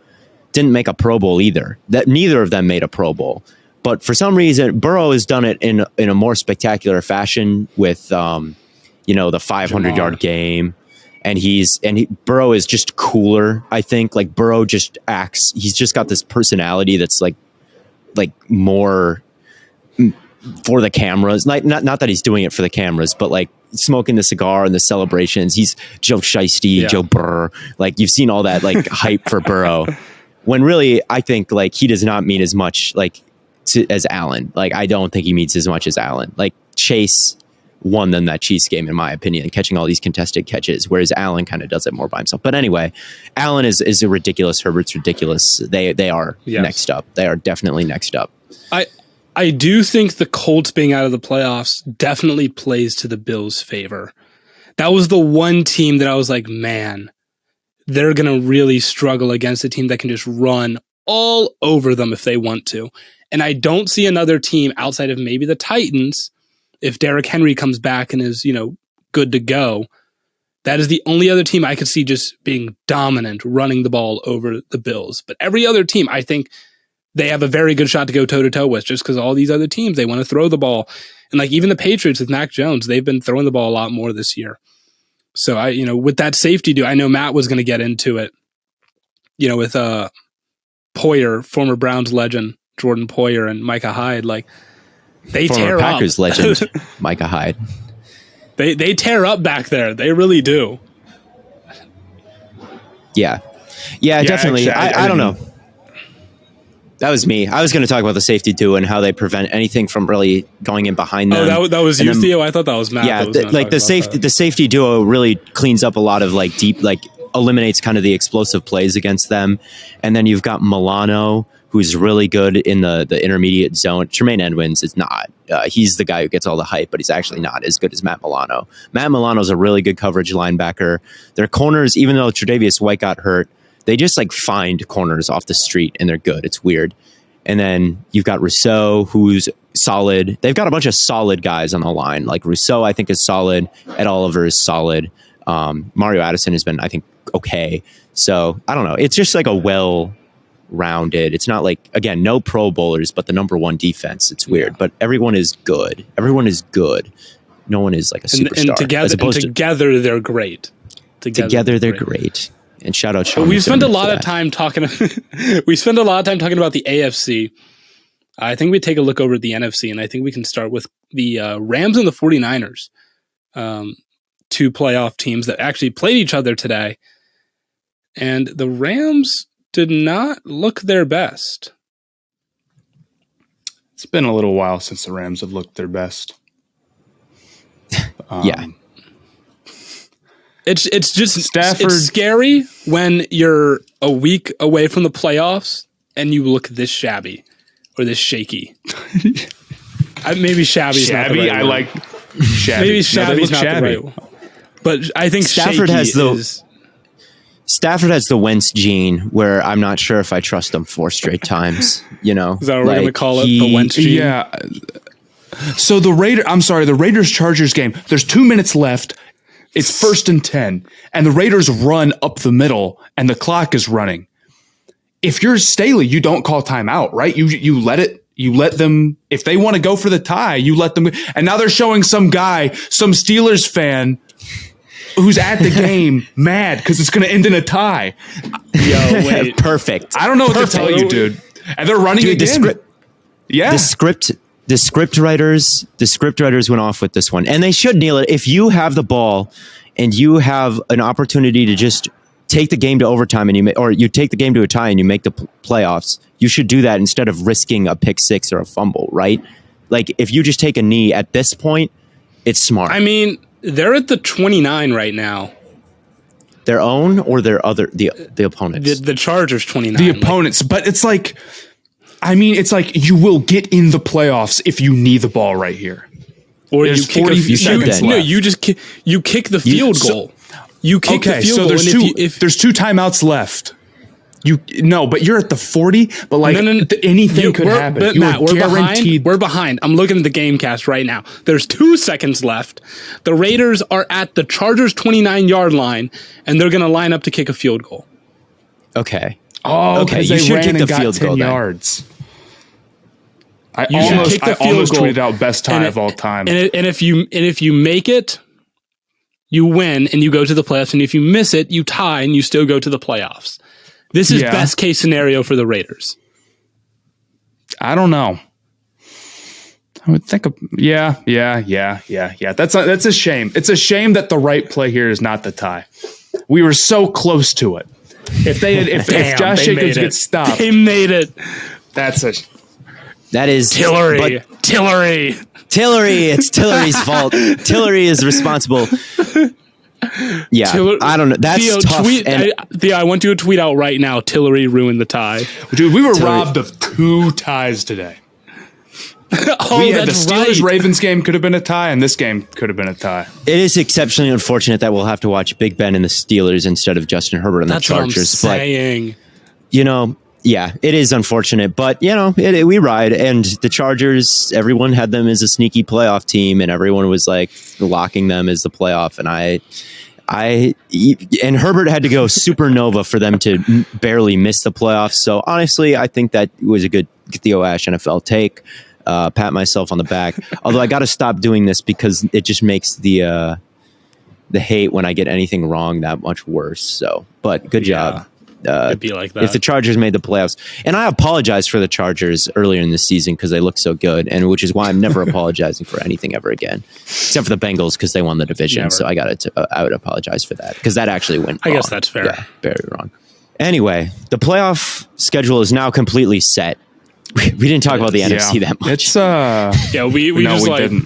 didn't make a Pro Bowl either. That neither of them made a Pro Bowl, but for some reason Burrow has done it in a more spectacular fashion with, the 500-yard game. And Burrow is just cooler. I think, like, Burrow just acts. He's just got this personality that's like more for the cameras. Like, not that he's doing it for the cameras, but like smoking the cigar and the celebrations. He's Joe Shiesty, Joe Burr. Like, you've seen all that like hype for Burrow, when really I think like he does not mean as much as Allen. Like, I don't think he means as much as Allen. Like, Chase won them that Chiefs game, in my opinion, catching all these contested catches, whereas Allen kind of does it more by himself. But anyway, Allen is ridiculous. Herbert's ridiculous. They are next up. They are definitely next up. I do think the Colts being out of the playoffs definitely plays to the Bills' favor. That was the one team that I was like, man, they're going to really struggle against a team that can just run all over them if they want to. And I don't see another team outside of maybe the Titans, if Derrick Henry comes back and is, good to go. That is the only other team I could see just being dominant, running the ball over the Bills. But every other team, I think they have a very good shot to go toe-to-toe with, just because all these other teams, they want to throw the ball. And like, even the Patriots with Mac Jones, they've been throwing the ball a lot more this year. So with that safety I know Matt was going to get into it, with Poyer, former Browns legend, Jordan Poyer, and Micah Hyde, like, they former tear Packers up. legend, Micah Hyde. They tear up back there. They really do. Yeah, definitely. I don't know. That was me. I was going to talk about the safety too and how they prevent anything from really going in behind them. Oh, that was you, Theo? I thought that was Matt. Yeah, the safety duo really cleans up a lot of like deep, like eliminates kind of the explosive plays against them. And then you've got Milano, who's really good in the intermediate zone. Tremaine Edmonds is not. He's the guy who gets all the hype, but he's actually not as good as Matt Milano. Matt Milano's a really good coverage linebacker. Their corners, even though Tre'Davious White got hurt, they just like find corners off the street and they're good. It's weird. And then you've got Rousseau, who's solid. They've got a bunch of solid guys on the line. Like Rousseau, I think, is solid. Ed Oliver is solid. Mario Addison has been, I think, okay. So I don't know. It's just like a well-rounded. It's not like, again, no Pro Bowlers, but the number one defense. It's weird, but everyone is good. Everyone is good. No one is like a superstar. And together they're great. Together they're great. And shout out Sean. We spent a lot of time talking. We spend a lot of time talking about the AFC. I think we take a look over at the NFC, and I think we can start with the Rams and the 49ers, two playoff teams that actually played each other today. And the Rams did not look their best. It's been a little while since the Rams have looked their best. Yeah. It's just it's scary when you're a week away from the playoffs and you look this shabby or this shaky. Maybe shabby's not the right I word. like shabby. Maybe shabby's not the right word. But I think Stafford has the Wentz gene where I'm not sure if I trust him 4 straight times. You know, is that what we're going to call it? The Wentz gene? Yeah. So the Raiders Chargers game, there's 2 minutes left. It's 1st and 10, and the Raiders run up the middle, and the clock is running. If you're Staley, you don't call timeout, right? You let them, if they want to go for the tie, you let them. And now they're showing some guy, some Steelers fan, who's at the game mad because it's going to end in a tie. Yo, wait. Perfect. I don't know what to tell you, dude. And they're running again. The script writers went off with this one, and they should kneel it. If you have the ball and you have an opportunity to just take the game to overtime, and you take the game to a tie and you make the playoffs, you should do that instead of risking a pick six or a fumble, right? Like if you just take a knee at this point, it's smart. I mean, they're at the 29 right now. Their own or their other the opponents. The Chargers 29. The opponents, but it's like. I mean, it's like you will get in the playoffs if you knee the ball right here. Or there's 40 seconds left. No, you just kick the field goal. You kick the field goal. There's there's 2 timeouts left. But you're at the 40. But like anything could happen. But Matt, we're behind. I'm looking at the game cast right now. There's 2 seconds left. The Raiders are at the Chargers 29-yard line, and they're going to line up to kick a field goal. Okay. Oh, okay. You should kick the field goal. 10 yards. I almost tweeted out best tie of all time. And if you make it, you win and you go to the playoffs. And if you miss it, you tie and you still go to the playoffs. This is best case scenario for the Raiders. I don't know. I would think yeah. That's a shame. It's a shame that the right play here is not the tie. We were so close to it. If Josh Jacobs gets stopped, they made it. That is Tillery. It's Tillery's fault. Tillery is responsible. Yeah, I don't know. That's Theo, tough. I want you to tweet out right now. Tillery ruined the tie. Dude, we were robbed of 2 ties today. The Steelers-Ravens game could have been a tie, and this game could have been a tie. It is exceptionally unfortunate that we'll have to watch Big Ben and the Steelers instead of Justin Herbert and the Chargers. That's what I'm saying. But, yeah, it is unfortunate. But, we ride. And the Chargers, everyone had them as a sneaky playoff team, and everyone was, like, locking them as the playoff. And Herbert had to go supernova for them to barely miss the playoffs. So, honestly, I think that was a good Theo Ash NFL take. Pat myself on the back. Although I got to stop doing this because it just makes the hate when I get anything wrong that much worse. So, but good job. It'd be like that. If the Chargers made the playoffs, and I apologize for the Chargers earlier in the season because they looked so good, and which is why I'm never apologizing for anything ever again, except for the Bengals because they won the division. Never. So I would apologize for that because that actually went wrong. I guess that's fair. Yeah, very wrong. Anyway, the playoff schedule is now completely set. We didn't talk about the NFC that much. It's we didn't.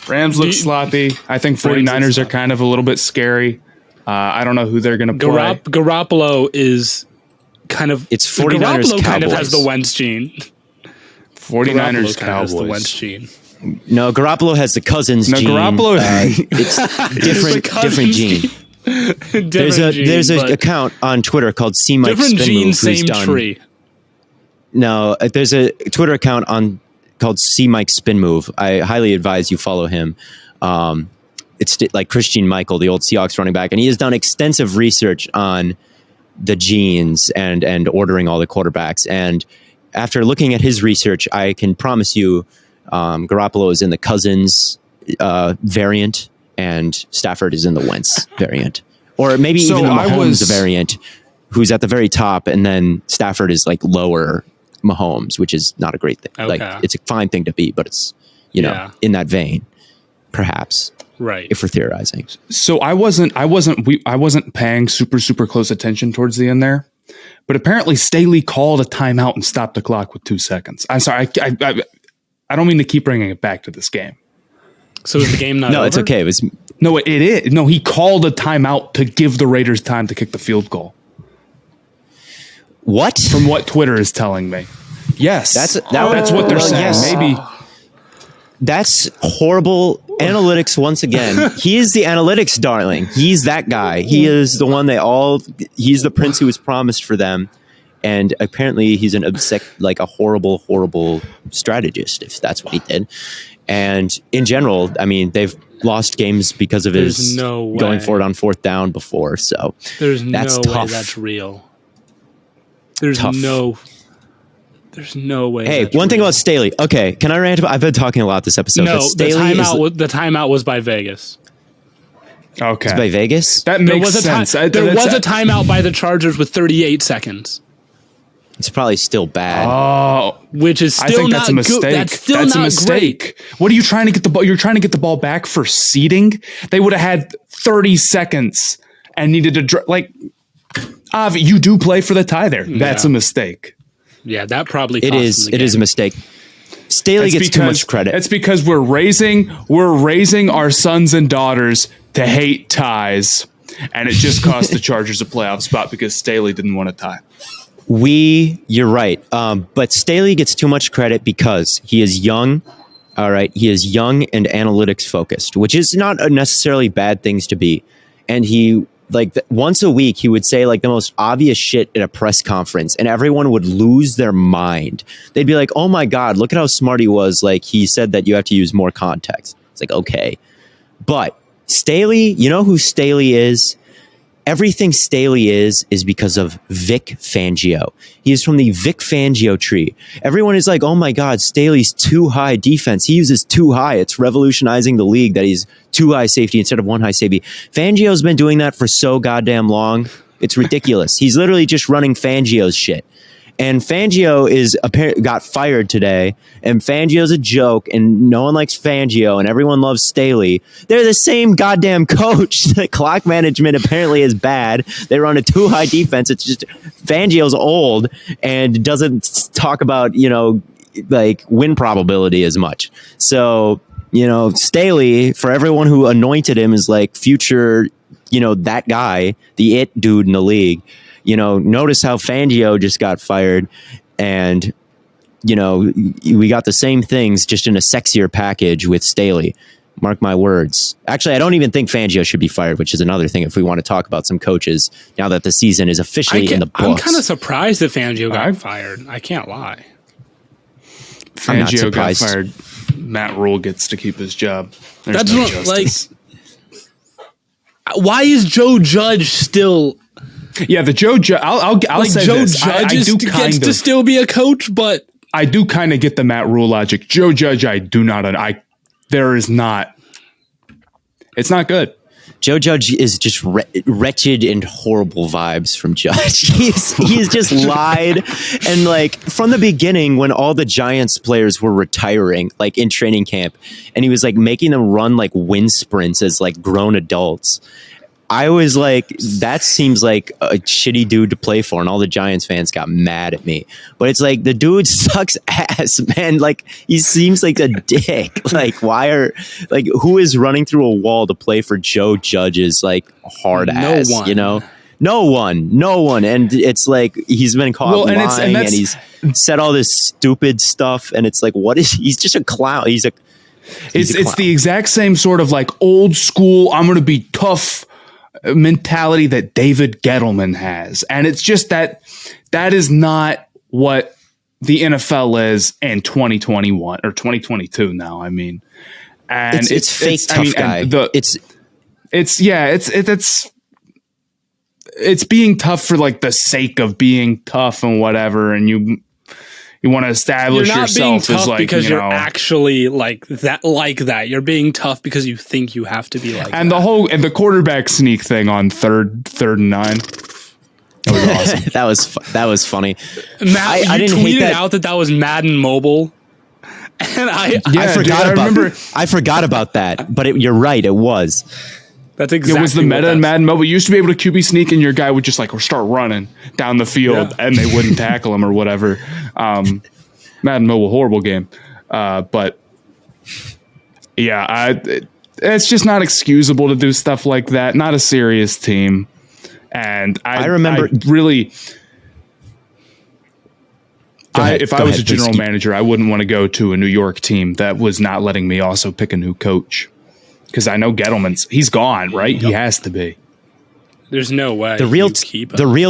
Rams look sloppy. I think 49ers are kind of a little bit scary. I don't know who they're going to play. Garoppolo is kind of... It's 49ers Garoppolo Cowboys. kind of has the Wentz gene. 49ers Cowboys. Has the Wentz gene. No, Garoppolo has the Cousins gene. Garoppolo... it's different gene. There's an account on Twitter called See Mike Different Spin gene, Move, same tree. No, there's a Twitter account on called C Mike Spin Move. I highly advise you follow him. It's like Christian Michael, the old Seahawks running back, and he has done extensive research on the genes and ordering all the quarterbacks. And after looking at his research, I can promise you Garoppolo is in the Cousins variant and Stafford is in the Wentz variant. Or maybe even the Mahomes variant, who's at the very top, and then Stafford is like lower Mahomes, which is not a great thing. Okay. Like, it's a fine thing to be, but it's, in that vein, perhaps. Right. If we're theorizing. So I wasn't paying super close attention towards the end there, but apparently Staley called a timeout and stopped the clock with 2 seconds. I'm sorry. I don't mean to keep bringing it back to this game. So is the game not over? No, it's okay. It is. No, he called a timeout to give the Raiders time to kick the field goal. What? From what Twitter is telling me. Yes. That's what they're saying. Yes. Maybe. That's horrible analytics once again. He is the analytics darling. He's that guy. He is the one he's the prince who was promised for them. And apparently he's like a horrible strategist, if that's what he did. And in general, I mean, they've lost games because of his going for it on 4th down before. So there's no way that's real. There's no way. Hey, one thing about Staley. Okay, can I rant about? I've been talking a lot this episode. No, the timeout was by Vegas. Okay, it's by Vegas. That makes sense. There was a timeout by the Chargers with 38 seconds. It's probably still bad. Oh, which is still not good. That's a mistake. Great. What are you trying to get the ball? You're trying to get the ball back for seeding. They would have had 30 seconds and needed to you do play for the tie there. That's a mistake. Yeah, that probably it is. It is a mistake. Staley gets too much credit. It's because we're raising our sons and daughters to hate ties, and it just cost the Chargers a playoff spot because Staley didn't want to tie. You're right. But Staley gets too much credit because he is young. All right, he is young and analytics focused, which is not necessarily bad things to be. And he. Once a week, he would say like the most obvious shit at a press conference, and everyone would lose their mind. They'd be like, "Oh my God, look at how smart he was!" Like, he said that you have to use more context. It's like, okay, but Staley, you know who Staley is? Everything Staley is because of Vic Fangio. He is from the Vic Fangio tree. Everyone is like, oh my God, Staley's too high defense. He uses too high. It's revolutionizing the league that he's too high safety instead of one high safety. Fangio's been doing that for so goddamn long. It's ridiculous. He's literally just running Fangio's shit. And Fangio got fired today, and Fangio's a joke, and no one likes Fangio, and everyone loves Staley. They're the same goddamn coach. The clock management apparently is bad. They run a too high defense. It's just Fangio's old and doesn't talk about, win probability as much. So, Staley, for everyone who anointed him as like future, that guy, the it dude in the league, notice how Fangio just got fired, and, we got the same things just in a sexier package with Staley. Mark my words. Actually, I don't even think Fangio should be fired, which is another thing if we want to talk about some coaches now that the season is officially in the books. I'm kind of surprised that Fangio got fired. I can't lie. Fangio got fired. Matt Rhule gets to keep his job. That's no justice. Why is Joe Judge still... Yeah, the Joe Judge. I'll say Joe this. Judge gets to still be a coach, but I do kind of get the Matt Rhule logic. Joe Judge, I do not. There is not. It's not good. Joe Judge is just wretched and horrible vibes from Judge. He's just lied, and from the beginning, when all the Giants players were retiring, in training camp, and he was making them run wind sprints as grown adults. I was like, that seems like a shitty dude to play for, and all the Giants fans got mad at me. But it's the dude sucks ass, man. He seems like a dick. Who is running through a wall to play for Joe Judge's hard ass? No one. And it's he's been caught lying, and he's said all this stupid stuff, and it's he's just a clown. It's the exact same sort of old school, I'm going to be tough mentality that David Gettleman has. And it's just that is not what the NFL is in 2021 or 2022 now. I mean, and it's fake tough guy. It's being tough for like the sake of being tough and whatever, and you want to establish you're not yourself being tough as like because you're actually like that. You're being tough because you think you have to be like and that. The quarterback sneak thing on third and 9. That was awesome. that was funny. Matt, I didn't tweeted out that was Madden Mobile. And I forgot about that, but you're right. It was. That's exactly. It was the meta in Madden Mobile. You used to be able to QB sneak, and your guy would just like start running down the field, and they wouldn't tackle him or whatever. Madden Mobile, horrible game, but yeah, it's just not excusable to do stuff like that. Not a serious team, and I remember if I was a general manager, I wouldn't want to go to a New York team that was not letting me also pick a new coach. Because I know he's gone, right? Yep. He has to be. There's no way. The real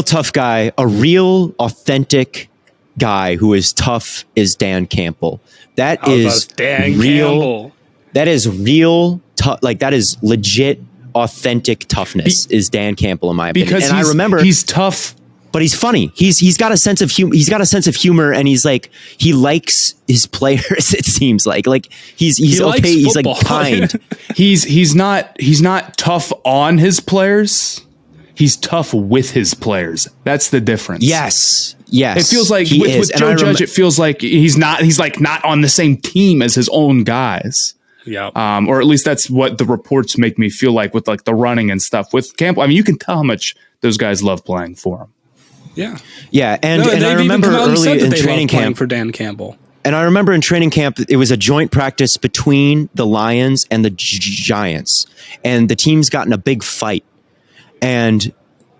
tough guy, a real authentic guy who is tough is Dan Campbell. That is real. That is real tough. Like that is legit, authentic toughness. Is Dan Campbell in my opinion? Because I remember he's tough. But he's funny. He's got a sense of humor. He's got a sense of humor, and he's like he likes his players. It seems like he's okay. He's like kind. he's not tough on his players. He's tough with his players. That's the difference. Yes. It feels like with Joe Judge, it feels like he's like not on the same team as his own guys. Yeah. Or at least that's what the reports make me feel like with like the running and stuff with Campbell. I mean, you can tell how much those guys love playing for him. Yeah, and I remember early in training camp for Dan Campbell. And I remember in training camp, it was a joint practice between the Lions and the Giants, and the teams got in a big fight. And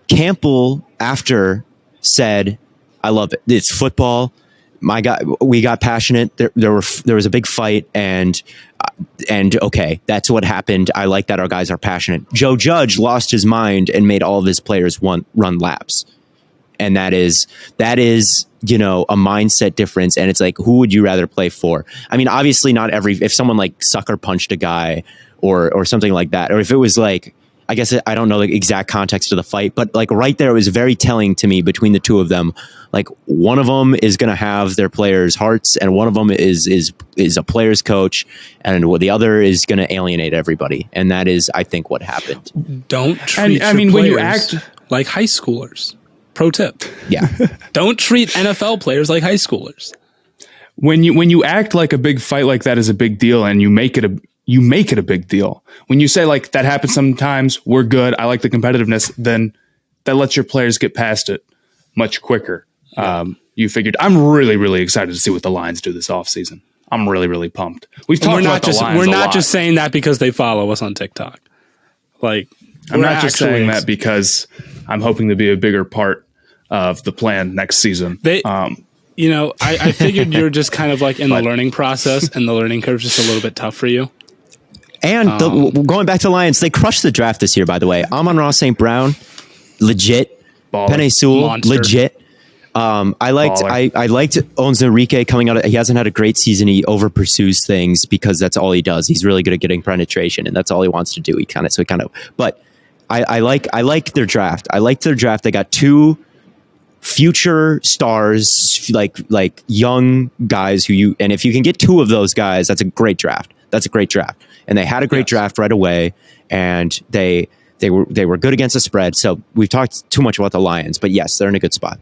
Campbell after said, "I love it. It's football. My God, we got passionate. There was a big fight, and okay, that's what happened. I like that our guys are passionate." Joe Judge lost his mind and made all of his players run laps. And that is, a mindset difference. And it's like, who would you rather play for? I mean, obviously if someone like sucker punched a guy or something like that, or if it was like, I guess I don't know the exact context of the fight, but like right there, it was very telling to me between the two of them. Like one of them is going to have their players' hearts, and one of them is a player's coach, and the other is going to alienate everybody. And that is, I think, what happened. Don't treat when you act like high schoolers. Pro tip. Yeah. Don't treat NFL players like high schoolers. When you act like a big fight like that is a big deal, and you make it a big deal. When you say like that happens sometimes, we're good, I like the competitiveness, then that lets your players get past it much quicker. Yeah. You figured. I'm really, really excited to see what the Lions do this offseason. I'm really, really pumped. We're not just saying that because they follow us on TikTok. Like I'm not just saying that because I'm hoping to be a bigger part of the plan next season. I figured you're just kind of like in the learning process, and the learning curve is just a little bit tough for you. And going back to Lions, they crushed the draft this year, by the way. Amon-Ra St. Brown, legit. Baller. Penei Sewell, monster. Legit. I liked Onwuzurike coming out. He hasn't had a great season. He over pursues things because that's all he does. He's really good at getting penetration, and that's all he wants to do. But I like their draft. I liked their draft. They got two future stars, like young guys and if you can get two of those guys, that's a great draft. And they had a great draft right away, and they were good against the spread. So we've talked too much about the Lions, but yes, they're in a good spot.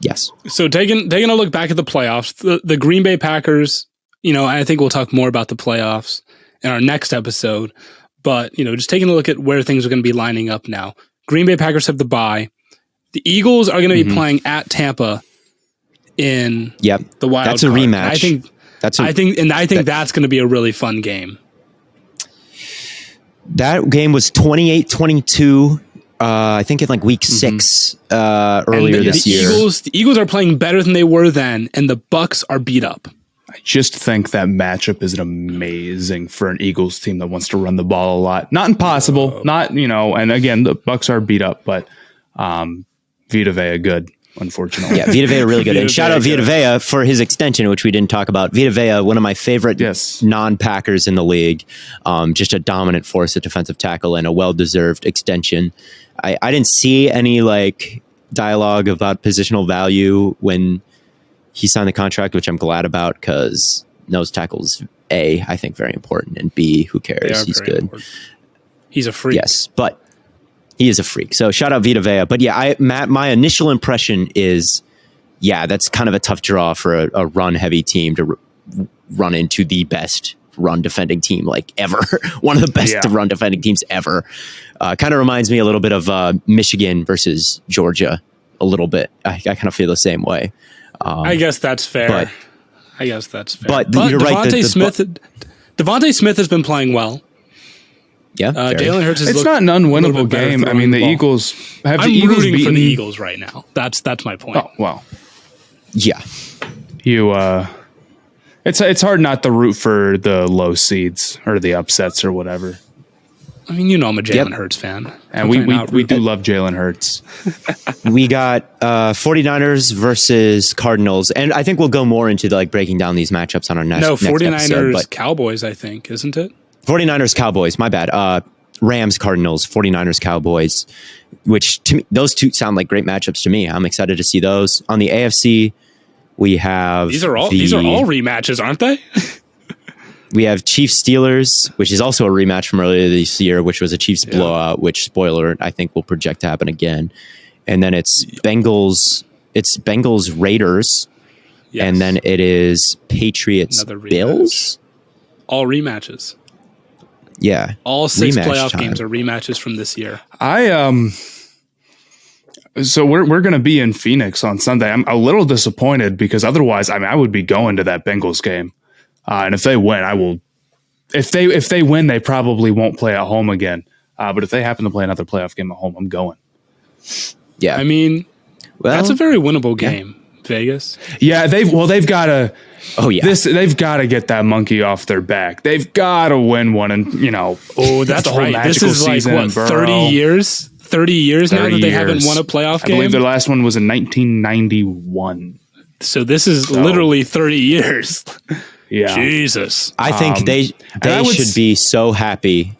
Yes. So taking a look back at the playoffs, the Green Bay Packers, I think we'll talk more about the playoffs in our next episode, but just taking a look at where things are going to be lining up now. Green Bay Packers have the bye. The Eagles are going to be playing at Tampa in the wild That's card. A rematch. I think that's going to be a really fun game. That game was 28-22. I think in like week 6 earlier this year. The Eagles are playing better than they were then, and the Bucs are beat up. I just think that matchup is amazing for an Eagles team that wants to run the ball a lot. Not impossible, and again, the Bucs are beat up, but Vita Vea good. unfortunately. Yeah, Vita Vea really good. Vita And shout out Vea, Vita Vea for his extension, which we didn't talk about. Vita Vea, one of my favorite non-Packers in the league. Just a dominant force at defensive tackle and a well-deserved extension. I didn't see any like dialogue about positional value when he signed the contract, which I'm glad about because nose tackles, A, I think very important, and B, who cares? He's good. Important. He's a freak. Yes, but he is a freak. So shout out Vita Vea. But yeah, Matt, my initial impression is, yeah, that's kind of a tough draw for a run-heavy team to run into the best run defending team like ever. One of the best run defending teams ever. Kind of reminds me a little bit of Michigan versus Georgia a little bit. I kind of feel the same way. I guess that's fair. But Devontae you're right. Devontae Smith has been playing well. Yeah, Jalen Hurts. It's not an unwinnable game. I mean, the Eagles have I'm the Eagles rooting beaten for the Eagles right now. That's my point. Oh well, yeah. You it's hard not to root for the low seeds or the upsets or whatever. I mean, you know, I'm a Jalen Hurts fan, and we do love Jalen Hurts. We got 49ers versus Cardinals, and I think we'll go more into like breaking down these matchups on our next 49ers episode, but Cowboys, I think, isn't it? 49ers Cowboys, my bad. Rams Cardinals, 49ers Cowboys, which to me, those two sound like great matchups to me. I'm excited to see those. On the AFC, we have these are all rematches, aren't they? We have Chiefs Steelers, which is also a rematch from earlier this year, which was a Chiefs blowout, which, spoiler, I think will project to happen again. And then it's Bengals Raiders, and then it is Patriots Bills. All rematches. Yeah, all 6 playoff games are rematches from this year. So we're going to be in Phoenix on Sunday. I'm a little disappointed because otherwise, I would be going to that Bengals game. And if they win, I will. If they win, they probably won't play at home again. But if they happen to play another playoff game at home, I'm going. Yeah, I mean, that's a very winnable game, Vegas. Yeah, they've got to. Oh yeah, they've got to get that monkey off their back. They've got to win one, and that's the whole right. This is like what 30 years. 30 years now that they haven't won a playoff game. I believe their last one was in 1991. So this is literally 30 years. Yeah, Jesus. I think they should be so happy.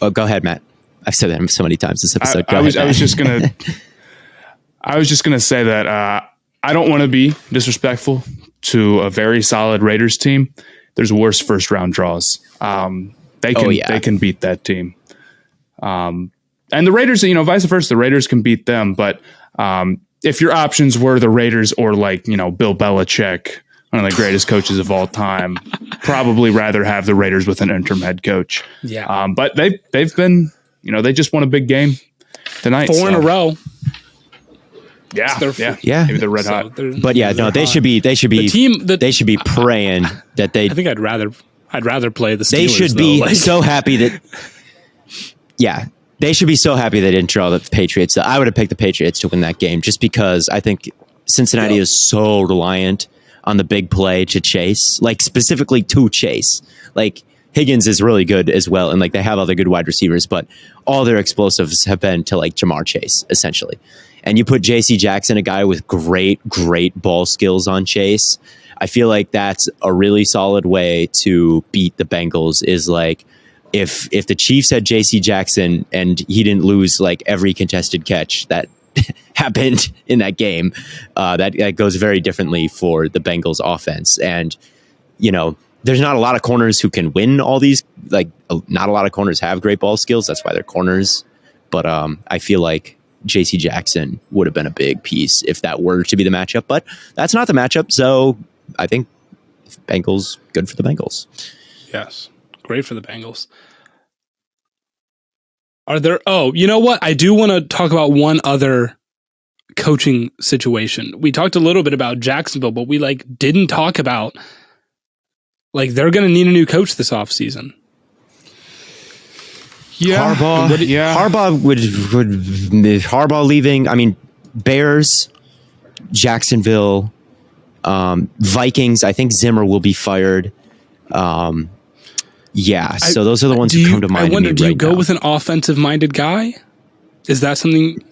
Oh, go ahead, Matt. I've said that so many times this episode. I was just gonna say that I don't want to be disrespectful to a very solid Raiders team. There's worse first round draws. They can beat that team. And the Raiders, vice versa, the Raiders can beat them. But if your options were the Raiders or Bill Belichick, one of the greatest coaches of all time, probably rather have the Raiders with an interim head coach. Yeah. But they've been, they just won a big game tonight. 4 in a row. Yeah. Maybe they're red hot. But yeah, no, they should be they should be praying that they. I think I'd rather play the Steelers. They should be so happy that. Yeah. They should be so happy they didn't draw the Patriots. I would have picked the Patriots to win that game just because I think Cincinnati is so reliant on the big play to Chase, like specifically to Chase. Like Higgins is really good as well, and like they have other good wide receivers, but all their explosives have been to like Jamar Chase essentially. And you put J.C. Jackson, a guy with great ball skills, on Chase. I feel like that's a really solid way to beat the Bengals. Is like if the Chiefs had J.C. Jackson and he didn't lose like every contested catch that happened in that game, that goes very differently for the Bengals offense. And, there's not a lot of corners who can win all these, like not a lot of corners have great ball skills. That's why they're corners. But I feel like J.C. Jackson would have been a big piece if that were to be the matchup, but that's not the matchup. So I think Bengals, good for the Bengals. Yes. Great for the Bengals. You know what? I do want to talk about one other coaching situation. We talked a little bit about Jacksonville, but we didn't talk about they're going to need a new coach this offseason. Yeah. Harbaugh leaving. I mean, Bears, Jacksonville, Vikings. I think Zimmer will be fired. So those are the ones who come to mind. I wonder, do you go now. with an offensive-minded guy? Is that something?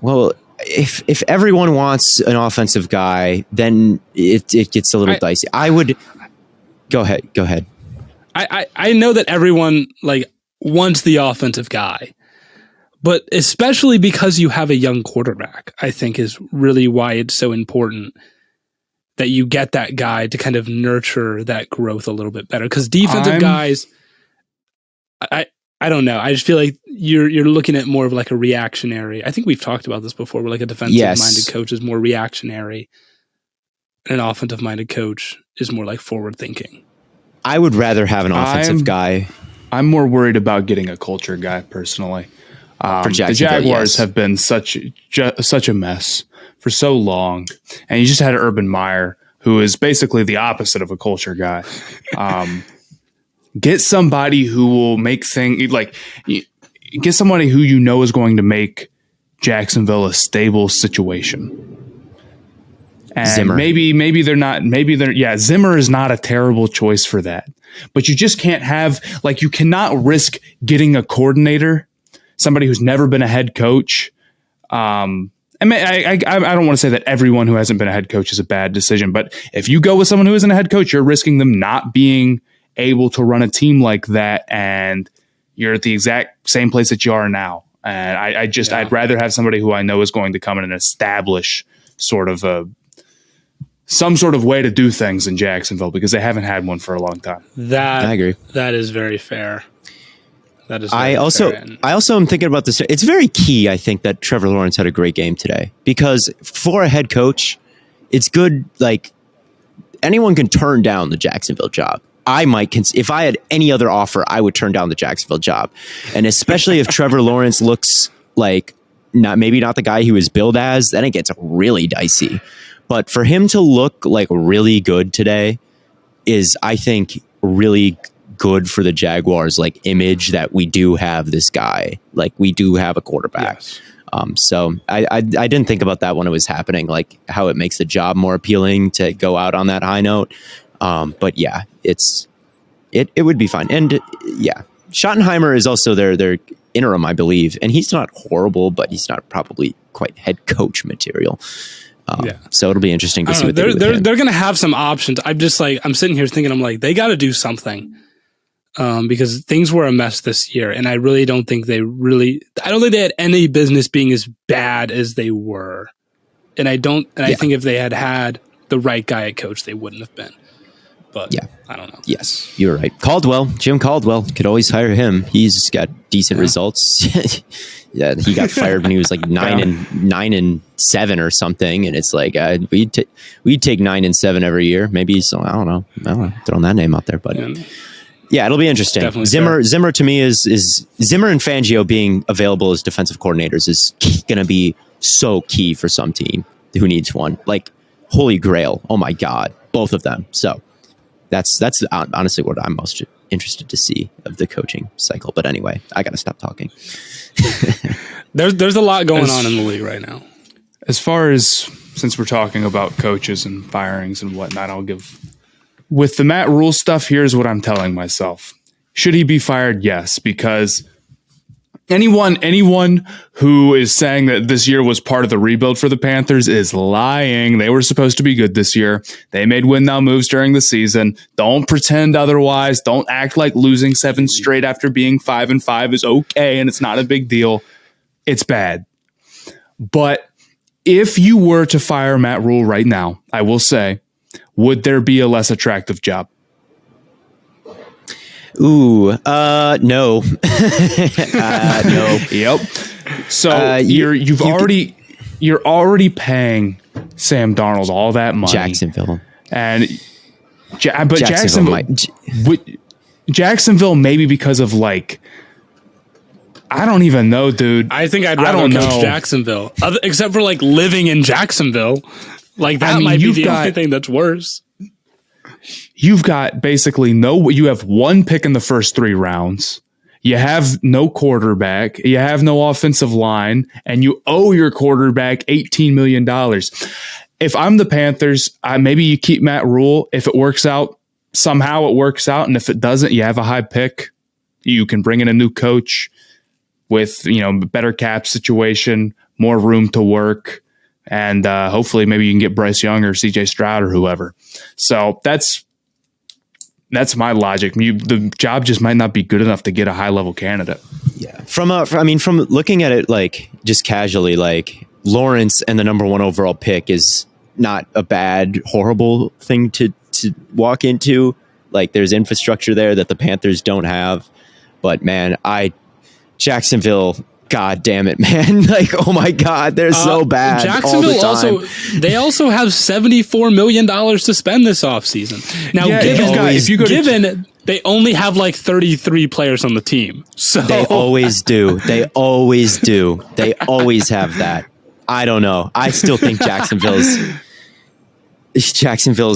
Well, if everyone wants an offensive guy, then it gets a little dicey. I would go ahead. I know that everyone wants the offensive guy, but especially because you have a young quarterback, I think is really why it's so important that you get that guy to kind of nurture that growth a little bit better. Because defensive guys, I don't know. I just feel like you're looking at more of like a reactionary. I think we've talked about this before, where like a defensive-minded coach is more reactionary, and an offensive-minded coach is more like forward-thinking. I would rather have an offensive guy. I'm more worried about getting a culture guy personally. The Jaguars have been such a mess for so long, and you just had Urban Meyer, who is basically the opposite of a culture guy. Get somebody who will make things get somebody who you know is going to make Jacksonville a stable situation. And Zimmer. maybe they're not. Zimmer is not a terrible choice for that. But you just can't have you cannot risk getting a coordinator, somebody who's never been a head coach. I don't want to say that everyone who hasn't been a head coach is a bad decision, but if you go with someone who isn't a head coach, you're risking them not being able to run a team like that, and you're at the exact same place that you are now. And I'd rather have somebody who I know is going to come in and establish some sort of way to do things in Jacksonville, because they haven't had one for a long time. I agree. That is very fair. That is. I also am thinking about this. It's very key, I think, that Trevor Lawrence had a great game today, because for a head coach, it's good. Anyone can turn down the Jacksonville job. I might, if I had any other offer, I would turn down the Jacksonville job. And especially if Trevor Lawrence looks like maybe not the guy he was billed as, then it gets really dicey. But for him to look really good today is, I think, really good for the Jaguars image that we do have this guy, we do have a quarterback. Yes. So I didn't think about that when it was happening, how it makes the job more appealing to go out on that high note. But yeah, it would be fine. And yeah, Schottenheimer is also their interim, I believe, and he's not horrible, but he's not probably quite head coach material. So it'll be interesting to see what they're going to have some options. I'm just I'm sitting here thinking, they got to do something, because things were a mess this year, and I really don't think I don't think they had any business being as bad as they were. And I think if they had the right guy at coach, they wouldn't have been. But yeah, I don't know. Yes, you're right. Jim Caldwell, could always hire him. He's got decent results. Yeah, he got fired when he was 9-7 or something, and it's we'd take 9-7 every year. Maybe I don't know, throwing that name out there, but yeah, it'll be interesting. Definitely Zimmer to me is Zimmer and Fangio being available as defensive coordinators is going to be so key for some team who needs one. Holy grail! Oh my God, both of them. So. That's honestly what I'm most interested to see of the coaching cycle. But anyway, I got to stop talking. There's a lot going on in the league right now. As far as, since we're talking about coaches and firings and whatnot, with the Matt Rhule stuff, here's what I'm telling myself. Should he be fired? Yes, because anyone who is saying that this year was part of the rebuild for the Panthers is lying. They were supposed to be good this year. They made win now moves during the season. Don't pretend otherwise. Don't act like losing 7 straight after being 5-5 is okay and it's not a big deal. It's bad. But if you were to fire Matt Rhule right now, I will say, would there be a less attractive job? Ooh, no. No. Yep. So you're already paying Sam Darnold all that money. Jacksonville. And Jacksonville maybe because of I don't even know, dude. I think I'd rather coach Jacksonville, except for living in Jacksonville. That might be the only thing that's worse. You've got basically you have one pick in the first 3 rounds. You have no quarterback. You have no offensive line, and you owe your quarterback $18 million. If I'm the Panthers, maybe you keep Matt Rhule. If it works out, somehow it works out. And if it doesn't, you have a high pick. You can bring in a new coach with, better cap situation, more room to work, and hopefully maybe you can get Bryce Young or CJ Stroud or whoever. So that's my logic. The job just might not be good enough to get a high level candidate. Yeah. From looking at it like just casually, like Lawrence and the number 1 overall pick is not a bad, horrible thing to walk into. Like there's infrastructure there that the Panthers don't have. But man, Jacksonville, God damn it, man. Like, oh my God, they're so bad. Jacksonville all the time. they also have $74 million to spend this offseason. Now, given they only have like 33 players on the team. So they always do. They always do. They always have that. I don't know. I still think Jacksonville's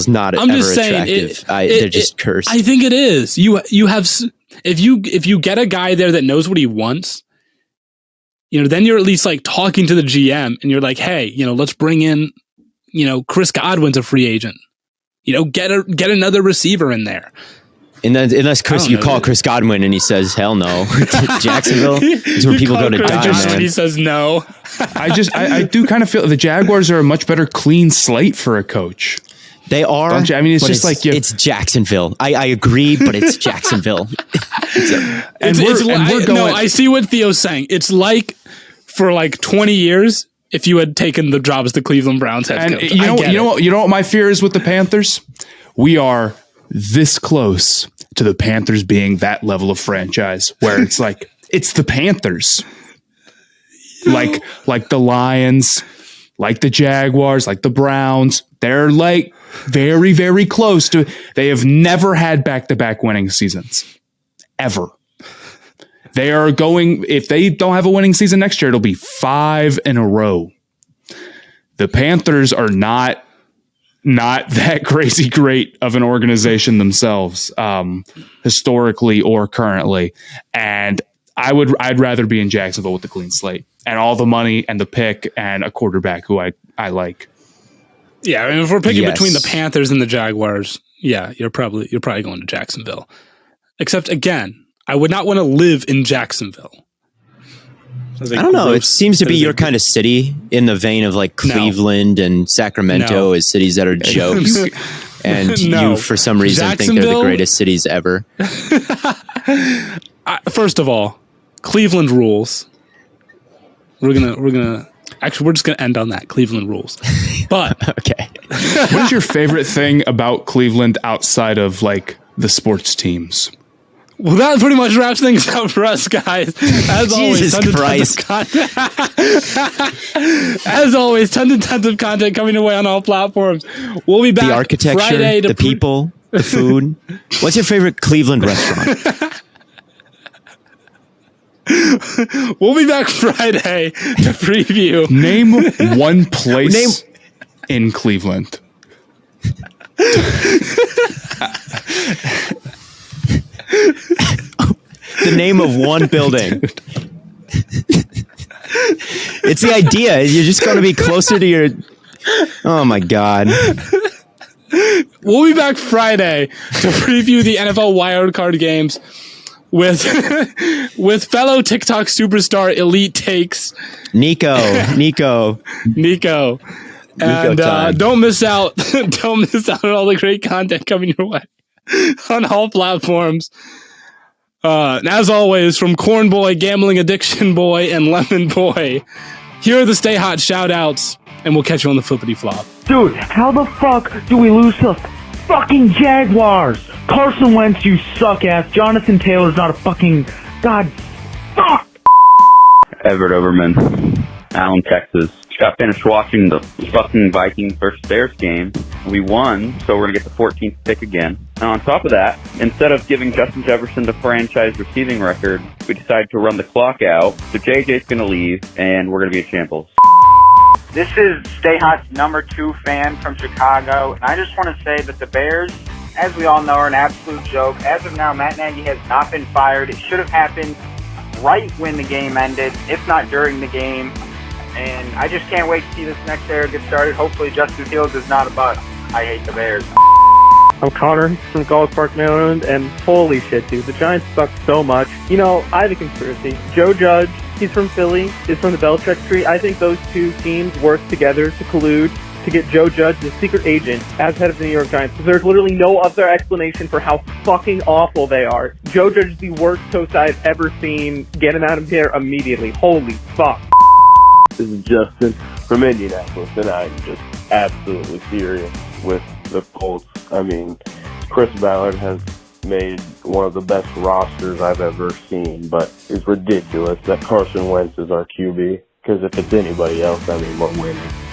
not I'm ever just saying attractive. They're just cursed. I think it is. You have, if you get a guy there that knows what he wants, then you're at least like talking to the GM and you're like, hey, let's bring in, Chris Godwin's a free agent. Get another receiver in there. And then, unless you call Chris Godwin and he says, hell no. Jacksonville is where people go to die, man. He says no. I do kind of feel the Jaguars are a much better clean slate for a coach. They are. Don't you? I mean, it's Jacksonville. I agree, but it's Jacksonville. I see what Theo's saying. It's like for like 20 years if you had taken the job as the Cleveland Browns head coach. You know what my fear is with the Panthers? We are this close to the Panthers being that level of franchise where it's like it's the Panthers, like the Lions, like the Jaguars, like the Browns. They're like very, very close to. They have never had back-to-back winning seasons ever. They are going. If they don't have a winning season next year, it'll be 5 in a row. The Panthers are not that crazy great of an organization themselves, historically or currently. And I'd rather be in Jacksonville with the clean slate and all the money and the pick and a quarterback who I like. Yeah, I mean, if we're picking between the Panthers and the Jaguars, yeah, you're probably going to Jacksonville. Except again, I would not want to live in Jacksonville. I don't know. It seems to be your kind of city in the vein of like Cleveland and Sacramento as cities that are jokes. And you, for some reason, think they're the greatest cities ever. First of all, Cleveland rules. We're just gonna end on that. Cleveland rules. But okay. What is your favorite thing about Cleveland outside of like the sports teams? Well, that pretty much wraps things up for us, guys. As always, tons of content coming your way on all platforms. We'll be back the architecture, Friday to the people, the food. What's your favorite Cleveland restaurant? We'll be back Friday to preview. Name one place in Cleveland. The name of one building. It's the idea. You're just going to be closer to your... Oh, my God. We'll be back Friday to preview the NFL wildcard games with fellow TikTok superstar Elite Takes. Nico. And don't miss out. Don't miss out on all the great content coming your way on all platforms. And as always, from Corn Boy, Gambling Addiction Boy, and Lemon Boy, here are the Stay Hot shout-outs, and we'll catch you on the flippity flop. Dude, how the fuck do we lose to fucking Jaguars? Carson Wentz, you suck ass. Jonathan Taylor's not a fucking... God, fuck! Everett Overman, Allen, Texas. Just got finished watching the fucking Vikings versus Bears game. We won, so we're going to get the 14th pick again. And on top of that, instead of giving Justin Jefferson the franchise receiving record, we decided to run the clock out. So JJ's going to leave, and we're going to be a shambles. This is Stay Hot's number 2 fan from Chicago, and I just want to say that the Bears, as we all know, are an absolute joke. As of now, Matt Nagy has not been fired. It should have happened right when the game ended, if not during the game. And I just can't wait to see this next era get started. Hopefully Justin Fields is not a bust. I hate the Bears. I'm Connor from College Park, Maryland, and holy shit, dude, the Giants suck so much. You know, I have a conspiracy. Joe Judge He's from Philly. He's from the Belichick tree. I think those two teams work together to collude to get Joe Judge, the secret agent, as head of the New York Giants. There's literally no other explanation for how fucking awful they are. Joe Judge is the worst coach I've ever seen. Get him out of there immediately. Holy fuck. This is Justin from Indianapolis, and I'm just absolutely furious with the Colts. I mean, Chris Ballard has made one of the best rosters I've ever seen, but it's ridiculous that Carson Wentz is our QB, because if it's anybody else, I mean, we're winning.